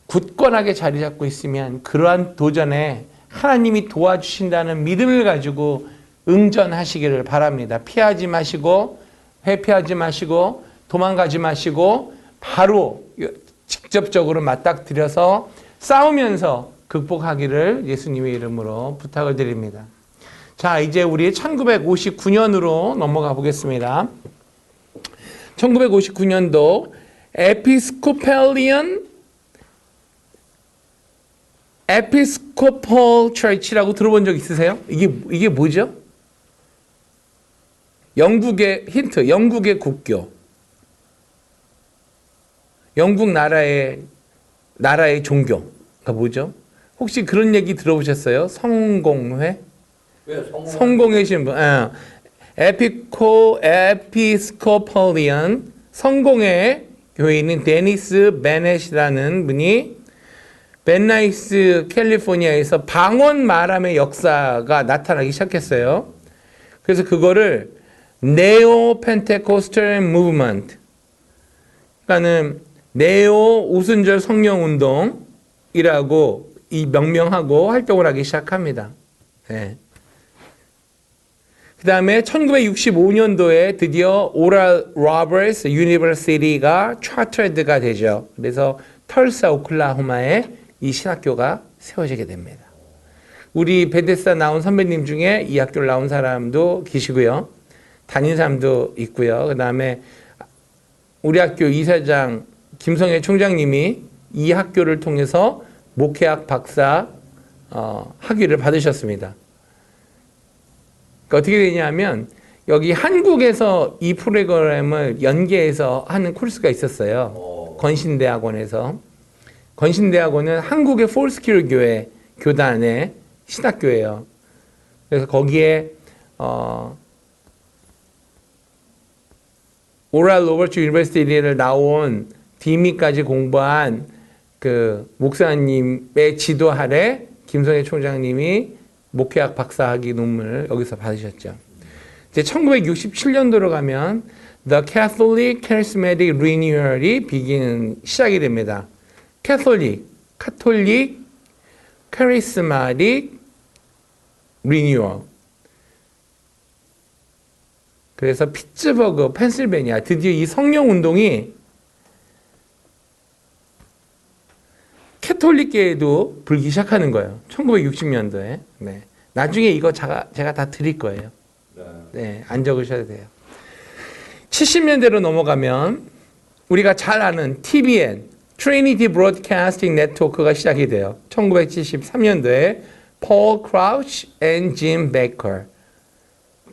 굳건하게 자리 잡고 있으면 그러한 도전에 하나님이 도와주신다는 믿음을 가지고 응전하시기를 바랍니다. 피하지 마시고 회피하지 마시고 도망가지 마시고 바로 직접적으로 맞닥뜨려서 싸우면서 극복하기를 예수님의 이름으로 부탁을 드립니다. 자, 이제 우리 1959년으로 넘어가 보겠습니다. 1959년도 Episcopal Church라고 들어본 적 있으세요? 이게 뭐죠? 영국의 힌트, 영국의 국교. 영국 나라의 종교가 뭐죠? 혹시 그런 얘기 들어보셨어요? 성공회? 성공회 신분. 에피스코폴리언 성공회 교인인 데니스 베넷이라는 분이 벤나이스 캘리포니아에서 방언 말함의 역사가 나타나기 시작했어요. 그래서 그거를 네오 펜테코스탈 무브먼트 그러니까는 네오 오순절 성령 운동이라고 이 명명하고 활동을 하기 시작합니다. 네. 그 다음에 1965년도에 드디어 오랄 로버츠 유니버시티가 차터드가 되죠. 그래서 털사 오클라호마에 이 신학교가 세워지게 됩니다. 우리 베데스다 나온 선배님 중에 이 학교를 나온 사람도 계시고요. 다닌 사람도 있고요. 그 다음에 우리 학교 이사장 김성애 총장님이 이 학교를 통해서 목회학 박사 학위를 받으셨습니다. 그러니까 어떻게 되냐면 여기 한국에서 이 프로그램을 연계해서 하는 코र्स가 있었어요. 건신대학원에서. 건신대학원은 한국의 폴스키르 교회 교단의 신학교예요. 그래서 거기에 오랄 로버츠 유니버시티를 나온 디미까지 공부한 그 목사님의 지도 아래 김성애 총장님이 목회학 박사학위 논문을 여기서 받으셨죠. 이제 1967년도로 가면 The Catholic Charismatic Renewal이 시작이 됩니다. 카톨릭 카리스마틱 리뉴얼. 그래서 피츠버그, 펜실베니아 드디어 이 성령 운동이 캐톨릭계에도 불기 시작하는 거예요. 1960년도에. 네. 나중에 이거 제가 다 드릴 거예요. 네, 안 적으셔도 돼요. 70년대로 넘어가면 우리가 잘 아는 TBN, Trinity Broadcasting Network가 시작이 돼요. 1973년도에 Paul Crouch and Jim Baker.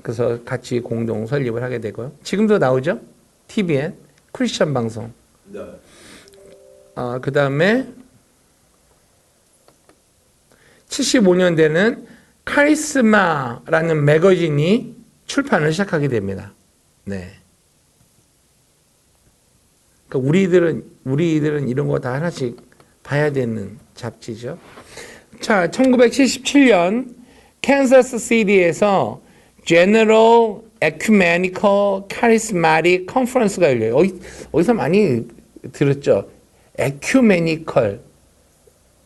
그래서 같이 공동 설립을 하게 되고요. 지금도 나오죠? TBN, 크리스천 방송. 그 다음에 75년대는 카리스마라는 매거진이 출판을 시작하게 됩니다. 네. 그러니까 우리들은 이런 거 다 하나씩 봐야 되는 잡지죠. 자, 1977년 캔자스 시티에서 General Ecumenical Charismatic Conference가 열려요. 어디서 많이 들었죠? Ecumenical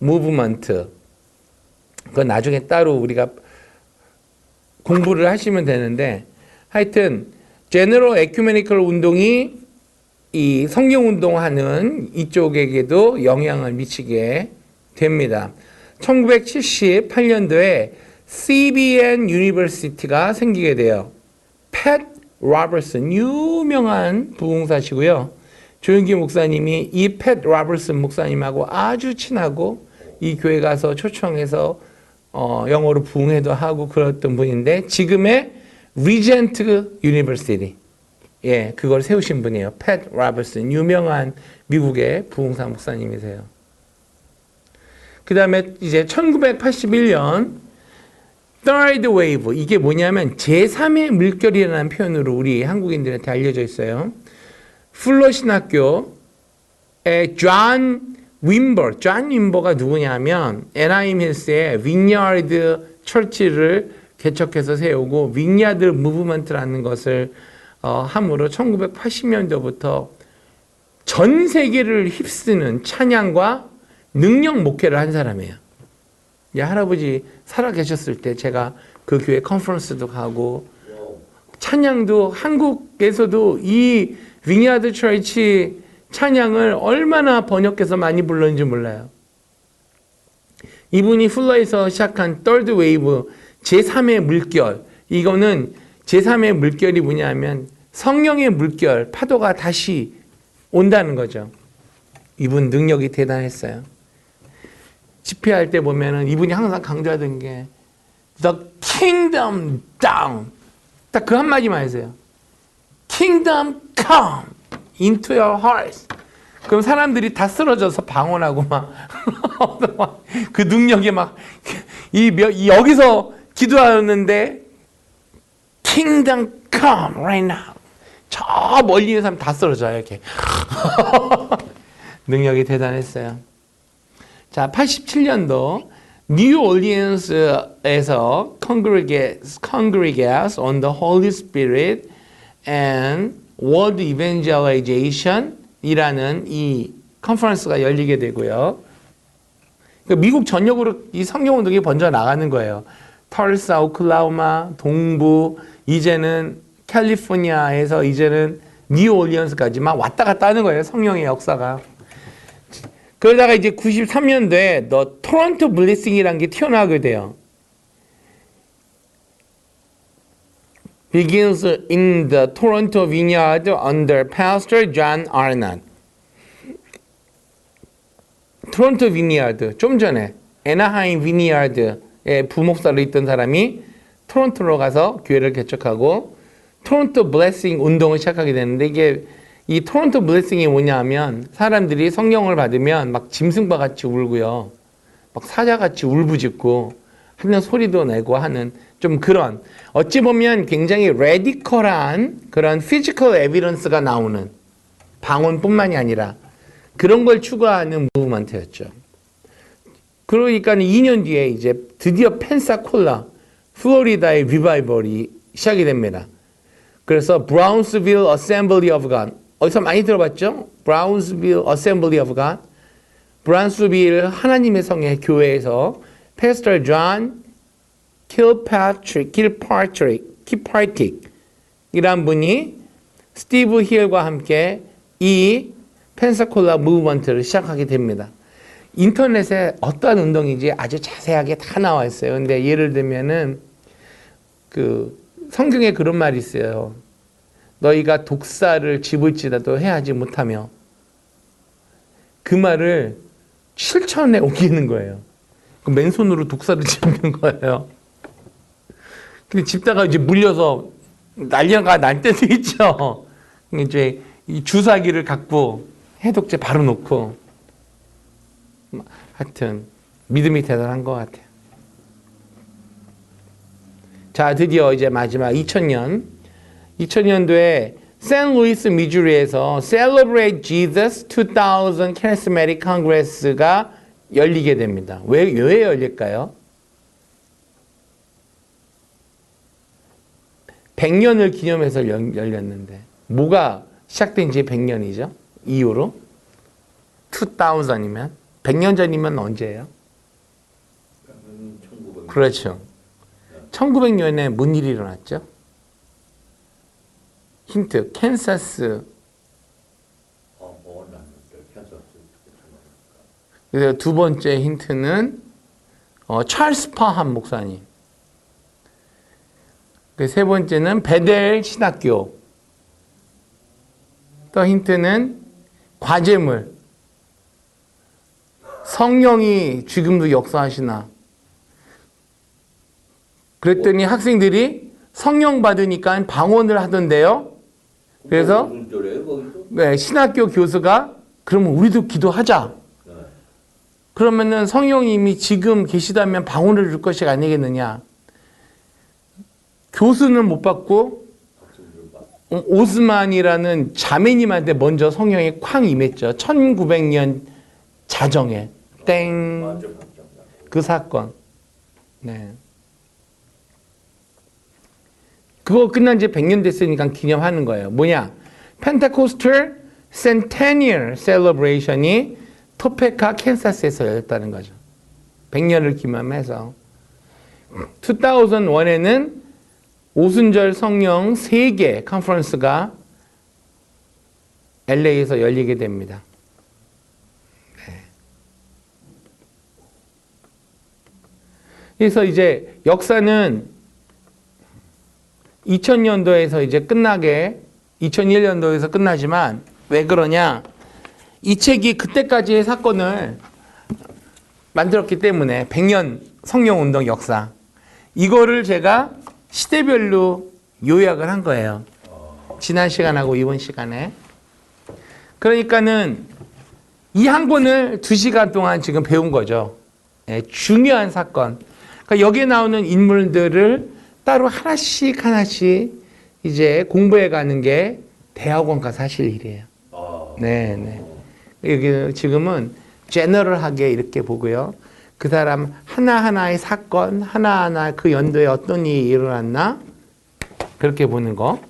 Movement. 그건 나중에 따로 우리가 공부를 하시면 되는데, 하여튼 General Ecumenical 운동이 이 성경 운동하는 이쪽에게도 영향을 미치게 됩니다. 1978년도에 CBN 유니버시티가 생기게 돼요. 팻 로버슨, 유명한 부흥사시고요. 조윤기 목사님이 이 팻 로버슨 목사님하고 아주 친하고 이 교회 가서 초청해서 영어로 부흥회도 하고 그랬던 분인데, 지금의 리젠트 유니버시티, 예, 그걸 세우신 분이에요. 팻 로버슨, 유명한 미국의 부흥사 목사님이세요. 그 다음에 이제 1981년 Third Wave, 이게 뭐냐면 제3의 물결이라는 표현으로 우리 한국인들한테 알려져 있어요. 풀러 신학교의 존 윈버가 누구냐면 애나임 힐스의 윈야드 처치를 개척해서 세우고 윈야드 무브먼트라는 것을 함으로 1980년도부터 전 세계를 휩쓰는 찬양과 능력 목회를 한 사람이에요. 할아버지 살아 계셨을 때 제가 그 교회 컨퍼런스도 가고 찬양도 한국에서도 이 윙야드 처치 찬양을 얼마나 번역해서 많이 불렀는지 몰라요. 이분이 플러에서 시작한 Third Wave, 제3의 물결. 이거는 제3의 물결이 뭐냐면 성령의 물결, 파도가 다시 온다는 거죠. 이분 능력이 대단했어요. 집회할 때 보면은 이분이 항상 강조하던 게 The Kingdom Down. 딱 그 한마디만 하세요. Kingdom come into your hearts. 그럼 사람들이 다 쓰러져서 방언하고 막 그 능력이 막 여기서 기도하였는데 Kingdom come right now. 저 멀리 있는 사람 다 쓰러져요 이렇게. 능력이 대단했어요. 자, 87년도 뉴 올리언스에서 Congregates on the Holy Spirit and World Evangelization 이라는 이 컨퍼런스가 열리게 되고요. 그러니까 미국 전역으로 이 성경운동이 번져 나가는 거예요. 털사, 오클라호마, 동부, 이제는 캘리포니아에서 이제는 뉴 올리언스까지 막 왔다 갔다 하는 거예요. 성령의 역사가. 그러다가 이제 93년도에 The Toronto Blessing이라는 게 튀어나오게 돼요. Begins in the Toronto Vineyard under Pastor John Arnott. 토론토 비니야드, 좀 전에 애나하임 비니야드의 부목사로 있던 사람이 토론토로 가서 교회를 개척하고 토론토 블레싱 운동을 시작하게 되는데, 이게 이 토론토 블레싱이 뭐냐면 사람들이 성령을 받으면 막 짐승과 같이 울고요, 막 사자같이 울부짖고 하면 소리도 내고 하는 좀 그런, 어찌 보면 굉장히 레디컬한 그런 피지컬 에비던스가 나오는, 방언뿐만이 아니라 그런 걸 추구하는 무브먼트였죠. 그러니까 2년 뒤에 이제 드디어 펜사콜라, 플로리다의 리바이벌이 시작이 됩니다. 그래서 브라운스빌 어셈블리 오브 갓, 어디서 많이 들어봤죠? 브라운스빌 어셈블리 오브 갓, 브라운스빌 하나님의 성의 교회에서 패스터 존 킬파트릭이란 분이 스티브 힐과 함께 이 펜사콜라 무브먼트를 시작하게 됩니다. 인터넷에 어떠한 운동인지 아주 자세하게 다 나와 있어요. 근데 예를 들면은 그 성경에 그런 말이 있어요. 너희가 독사를 집을지라도 해하지 못하며, 그 말을 실천에 옮기는 거예요. 맨손으로 독사를 집는 거예요. 근데 집다가 이제 물려서 난리가 날 때도 있죠. 이제 이 주사기를 갖고 해독제 바로 놓고, 하여튼 믿음이 대단한 것 같아요. 자, 드디어 이제 마지막 2000년도에 샌루이스 미주리에서 Celebrate Jesus 2000 Charismatic Congress가 열리게 됩니다. 왜 열릴까요? 100년을 기념해서 열렸는데 뭐가 시작된 지 100년이죠? 이후로 2000이면 100년 전이면 언제예요? 1900년. 그렇죠. 1900년에 뭔 일이 일어났죠? 힌트, 캔사스. 그래서 두 번째 힌트는 찰스 파함 목사님. 세 번째는 베델 신학교. 또 힌트는 과제물. 성령이 지금도 역사하시나. 그랬더니 학생들이 성령 받으니까 방언을 하던데요. 그래서 네, 신학교 교수가 그러면 우리도 기도하자. 그러면은 성령님이 지금 계시다면 방언을 줄 것이 아니겠느냐. 교수는 못 받고 오스만이라는 자매님한테 먼저 성령이 쾅 임했죠. 1900년 자정에 땡. 그 사건. 네. 그거 끝난 지 100년 됐으니까 기념하는 거예요. 뭐냐? 펜테코스탈 센테니얼 셀러브레이션이 토페카 캔사스에서 열렸다는 거죠. 100년을 기념해서. 2001에는 오순절 성령 세계 컨퍼런스가 LA에서 열리게 됩니다. 네. 그래서 이제 역사는 2000년도에서 이제 끝나게 2001년도에서 끝나지만 왜 그러냐? 이 책이 그때까지의 사건을 만들었기 때문에 100년 성령운동 역사 이거를 제가 시대별로 요약을 한 거예요. 지난 시간하고 이번 시간에. 그러니까는 이 한 권을 2시간 동안 지금 배운 거죠. 네, 중요한 사건. 그러니까 여기에 나오는 인물들을 따로 하나씩 이제 공부해 가는 게 대학원 가서 하실 일이에요. 네, 네. 여기 지금은 제너럴하게 이렇게 보고요. 그 사람 하나하나의 사건, 하나하나 그 연도에 어떤 일이 일어났나? 그렇게 보는 거.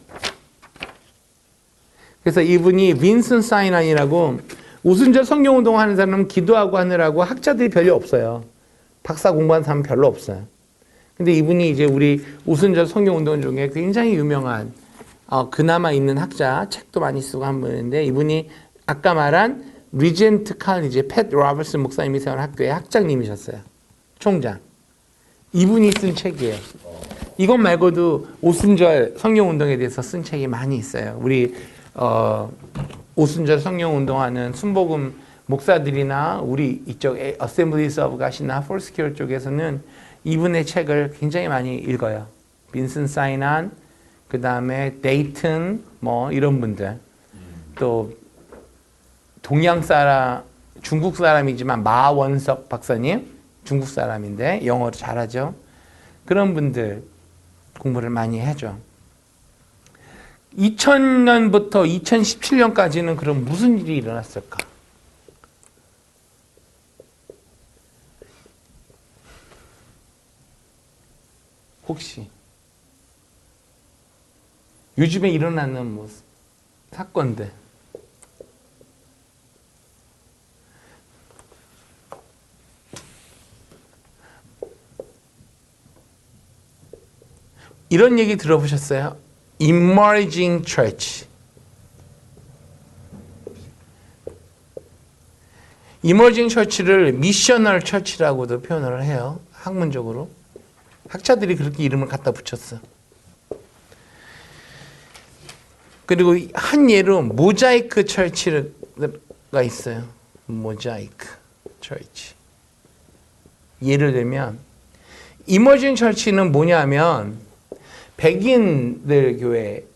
그래서 이분이 빈슨 사이난이라고 오순절 성령운동 하는 사람은 기도하고 하느라고 학자들이 별로 없어요. 박사 공부한 사람 별로 없어요. 근데 이분이 이제 우리 오순절 성령운동 중에 굉장히 유명한 그나마 있는 학자, 책도 많이 쓰고 한 분인데 이분이 아까 말한 리젠트 칼리지 팻 로버츠 목사님이 세운 학교의 학장님이셨어요. 총장. 이분이 쓴 책이에요. 이것 말고도 오순절 성령운동에 대해서 쓴 책이 많이 있어요. 우리 오순절 성령운동하는 순복음 목사들이나 우리 이쪽 어셈블리스 오브 갓이나 폴스큐어 쪽에서는 이분의 책을 굉장히 많이 읽어요. 빈슨 사이난, 그 다음에 데이튼, 뭐 이런 분들. 또 동양 사람, 중국 사람이지만 마원석 박사님, 중국 사람인데 영어를 잘하죠. 그런 분들 공부를 많이 해줘. 2000년부터 2017년까지는 그럼 무슨 일이 일어났을까? 혹시 요즘에 일어나는 뭐 사건들 이런 얘기 들어보셨어요? Emerging Church. Emerging Church를 Missional Church라고도 표현을 해요. 학문적으로. 학자들이 그렇게 이름을 갖다 붙였어. 그리고 한 예로 모자이크 철치가 있어요. 모자이크 철치. 예를 들면 이머징 철치는 뭐냐면 백인들 교회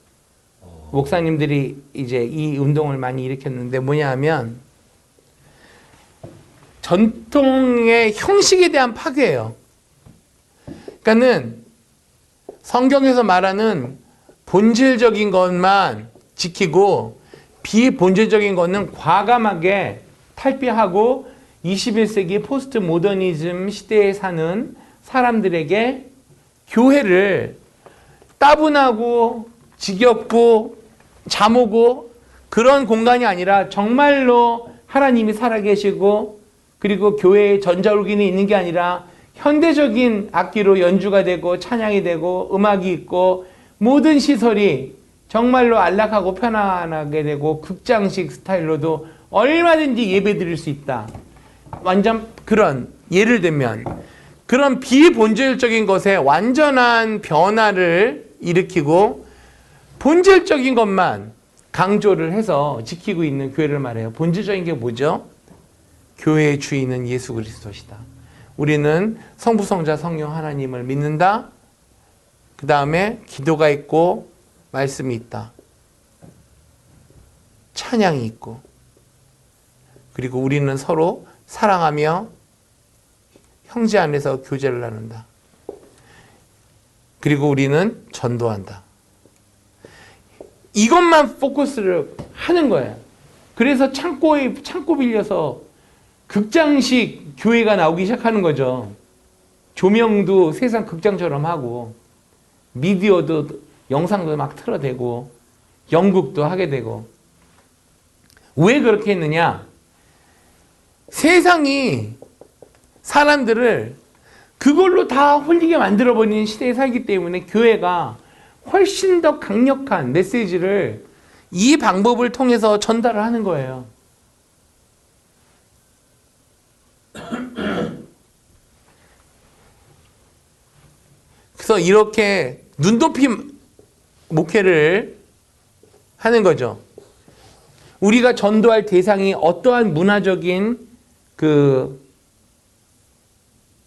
목사님들이 이제 이 운동을 많이 일으켰는데 뭐냐면 전통의 형식에 대한 파괴예요. 그러니까는 성경에서 말하는 본질적인 것만 지키고 비본질적인 것은 과감하게 탈피하고 21세기 포스트 모더니즘 시대에 사는 사람들에게 교회를 따분하고 지겹고 잠오고 그런 공간이 아니라 정말로 하나님이 살아계시고 그리고 교회에 전자올기는 있는 게 아니라 현대적인 악기로 연주가 되고 찬양이 되고 음악이 있고 모든 시설이 정말로 안락하고 편안하게 되고 극장식 스타일로도 얼마든지 예배 드릴 수 있다. 완전 그런 예를 들면 그런 비본질적인 것에 완전한 변화를 일으키고 본질적인 것만 강조를 해서 지키고 있는 교회를 말해요. 본질적인 게 뭐죠? 교회의 주인은 예수 그리스도시다. 우리는 성부, 성자, 성령 하나님을 믿는다. 그 다음에 기도가 있고 말씀이 있다. 찬양이 있고 그리고 우리는 서로 사랑하며 형제 안에서 교제를 나눈다. 그리고 우리는 전도한다. 이것만 포커스를 하는 거예요. 그래서 창고 빌려서 극장식 교회가 나오기 시작하는 거죠. 조명도 세상 극장처럼 하고 미디어도 영상도 막 틀어대고 연극도 하게 되고. 왜 그렇게 했느냐? 세상이 사람들을 그걸로 다 홀리게 만들어버리는 시대에 살기 때문에 교회가 훨씬 더 강력한 메시지를 이 방법을 통해서 전달을 하는 거예요. 그래서 이렇게 눈높이 목회를 하는 거죠. 우리가 전도할 대상이 어떠한 문화적인 그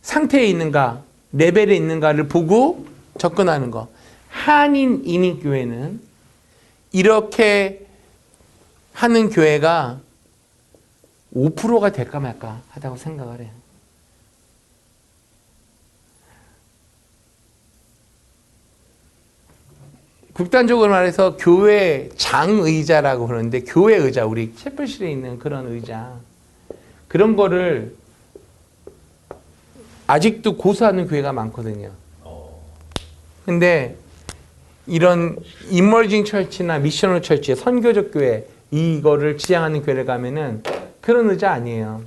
상태에 있는가, 레벨에 있는가를 보고 접근하는 거. 한인 이민교회는 이렇게 하는 교회가 5%가 될까 말까 하다고 생각을 해요. 극단적으로 말해서 교회 장의자라고 그러는데 교회 의자, 우리 셰플실에 있는 그런 의자, 그런 거를 아직도 고수하는 교회가 많거든요. 근데 이런 이머징 처치나 미셔널 처치, 선교적 교회, 이거를 지향하는 교회를 가면은 그런 의자 아니에요.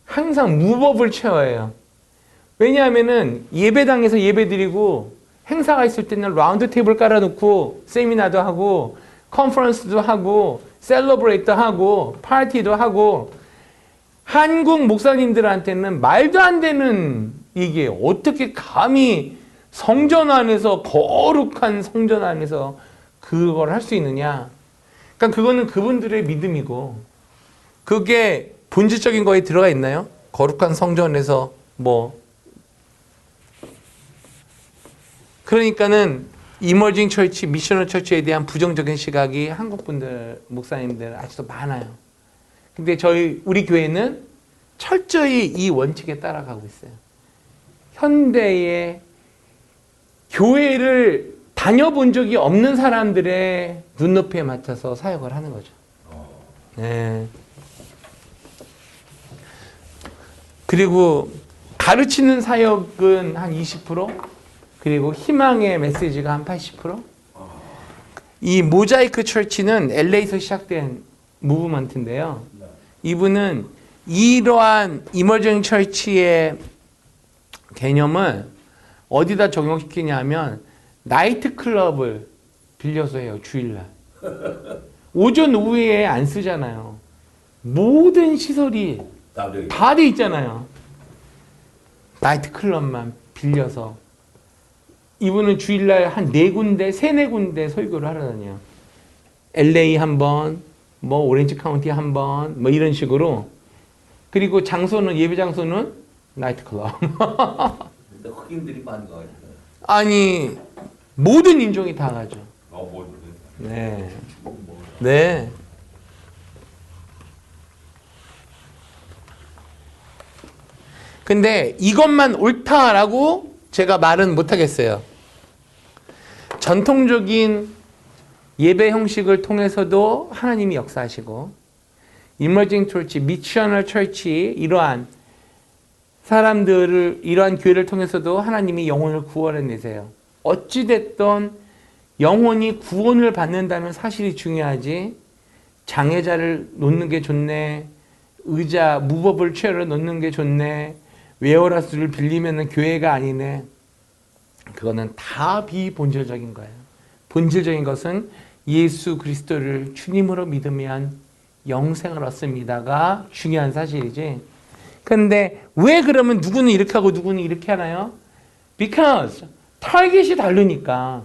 항상 무법을 채워요. 왜냐하면은 예배당에서 예배 드리고 행사가 있을 때는 라운드 테이블 깔아놓고 세미나도 하고 컨퍼런스도 하고 셀러브레이트도 하고 파티도 하고, 한국 목사님들한테는 말도 안 되는, 이게 어떻게 감히 성전 안에서, 거룩한 성전 안에서 그걸 할 수 있느냐. 그러니까 그거는 그분들의 믿음이고, 그게 본질적인 거에 들어가 있나요? 거룩한 성전에서 뭐. 그러니까는 이머징 처치, 미셔널 처치에 대한 부정적인 시각이 한국 분들, 목사님들 아직도 많아요. 근데 우리 교회는 철저히 이 원칙에 따라가고 있어요. 현대의 교회를 다녀본 적이 없는 사람들의 눈높이에 맞춰서 사역을 하는 거죠. 네. 그리고 가르치는 사역은 한 20%? 그리고 희망의 메시지가 한 80%? 이 모자이크 철치는 LA에서 시작된 무브먼트인데요. 이분은 이러한 이머징 철치의 개념을 어디다 적용시키냐면 나이트 클럽을 빌려서 해요. 주일날. 오전 오후에 안 쓰잖아요. 모든 시설이 다 돼 있잖아요. 나이트 클럽만 빌려서. 이분은 주일날 한 4군데, 3-4군데 설교를 하러 다녀요. LA 한 번, 뭐 오렌지 카운티 한 번, 뭐 이런 식으로. 그리고 장소는, 예배 장소는 나이트 클럽. 근데 흑인들이 많이 가요. 아니, 모든 인종이 다 가죠. 네. 네. 근데 이것만 옳다라고 제가 말은 못 하겠어요. 전통적인 예배 형식을 통해서도 하나님이 역사하시고 이머징 철치, 미셔널 철치 이러한 사람들을 이러한 교회를 통해서도 하나님이 영혼을 구원해내세요. 어찌됐든 영혼이 구원을 받는다는 사실이 중요하지 장애자를 놓는 게 좋네, 의자, 무법을 취하러 놓는 게 좋네, 웨어라스를 빌리면 교회가 아니네. 그거는 다 비본질적인 거예요. 본질적인 것은 예수 그리스도를 주님으로 믿으면 영생을 얻습니다가 중요한 사실이지. 그런데 왜 그러면 누구는 이렇게 하고 누구는 이렇게 하나요? Because 타겟이 다르니까.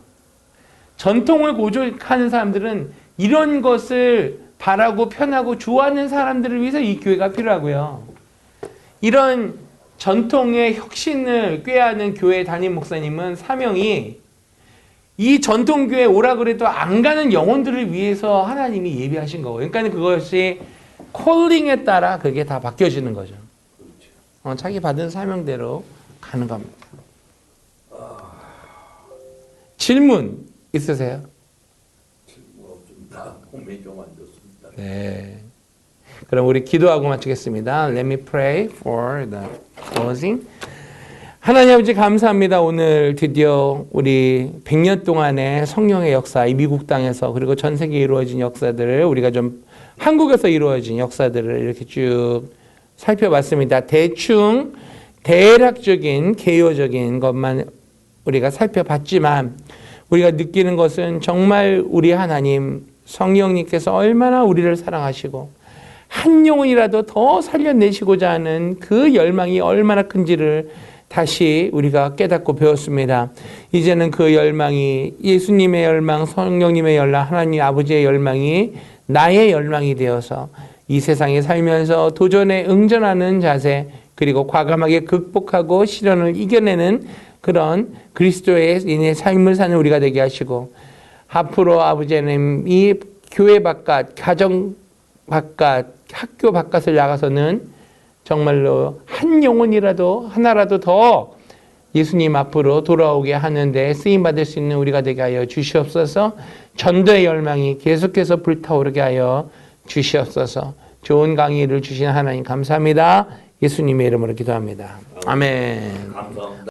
전통을 고집하는 사람들은 이런 것을 바라고 편하고 좋아하는 사람들을 위해서 이 교회가 필요하고요. 이런 전통의 혁신을 꾀하는 교회 담임 목사님은 사명이 이 전통교회 오라 그래도 안 가는 영혼들을 위해서 하나님이 예비하신 거고, 그러니까 그것이 콜링에 따라 그게 다 바뀌어지는 거죠. 자기 받은 사명대로 가는 겁니다. 질문 있으세요? 질문 없습니다. 몸이 좀 안 좋습니다. 네. 그럼 우리 기도하고 마치겠습니다. Let me pray for the closing. 하나님 아버지 감사합니다. 오늘 드디어 우리 100년 동안의 성령의 역사, 이 미국 땅에서 그리고 전 세계에 이루어진 역사들을 우리가 좀 한국에서 이루어진 역사들을 이렇게 쭉 살펴봤습니다. 대충 대략적인 개요적인 것만 우리가 살펴봤지만 우리가 느끼는 것은 정말 우리 하나님 성령님께서 얼마나 우리를 사랑하시고 한 영혼이라도 더 살려내시고자 하는 그 열망이 얼마나 큰지를 다시 우리가 깨닫고 배웠습니다. 이제는 그 열망이 예수님의 열망, 성령님의 열망, 하나님 아버지의 열망이 나의 열망이 되어서 이 세상에 살면서 도전에 응전하는 자세, 그리고 과감하게 극복하고 시련을 이겨내는 그런 그리스도의 인의 삶을 사는 우리가 되게 하시고, 앞으로 아버지 하나님 이 교회 바깥, 가정 바깥, 학교 바깥을 나가서는 정말로 한 영혼이라도 하나라도 더 예수님 앞으로 돌아오게 하는데 쓰임받을 수 있는 우리가 되게 하여 주시옵소서. 전도의 열망이 계속해서 불타오르게 하여 주시옵소서. 좋은 강의를 주신 하나님 감사합니다. 예수님의 이름으로 기도합니다. 아멘. 감사합니다.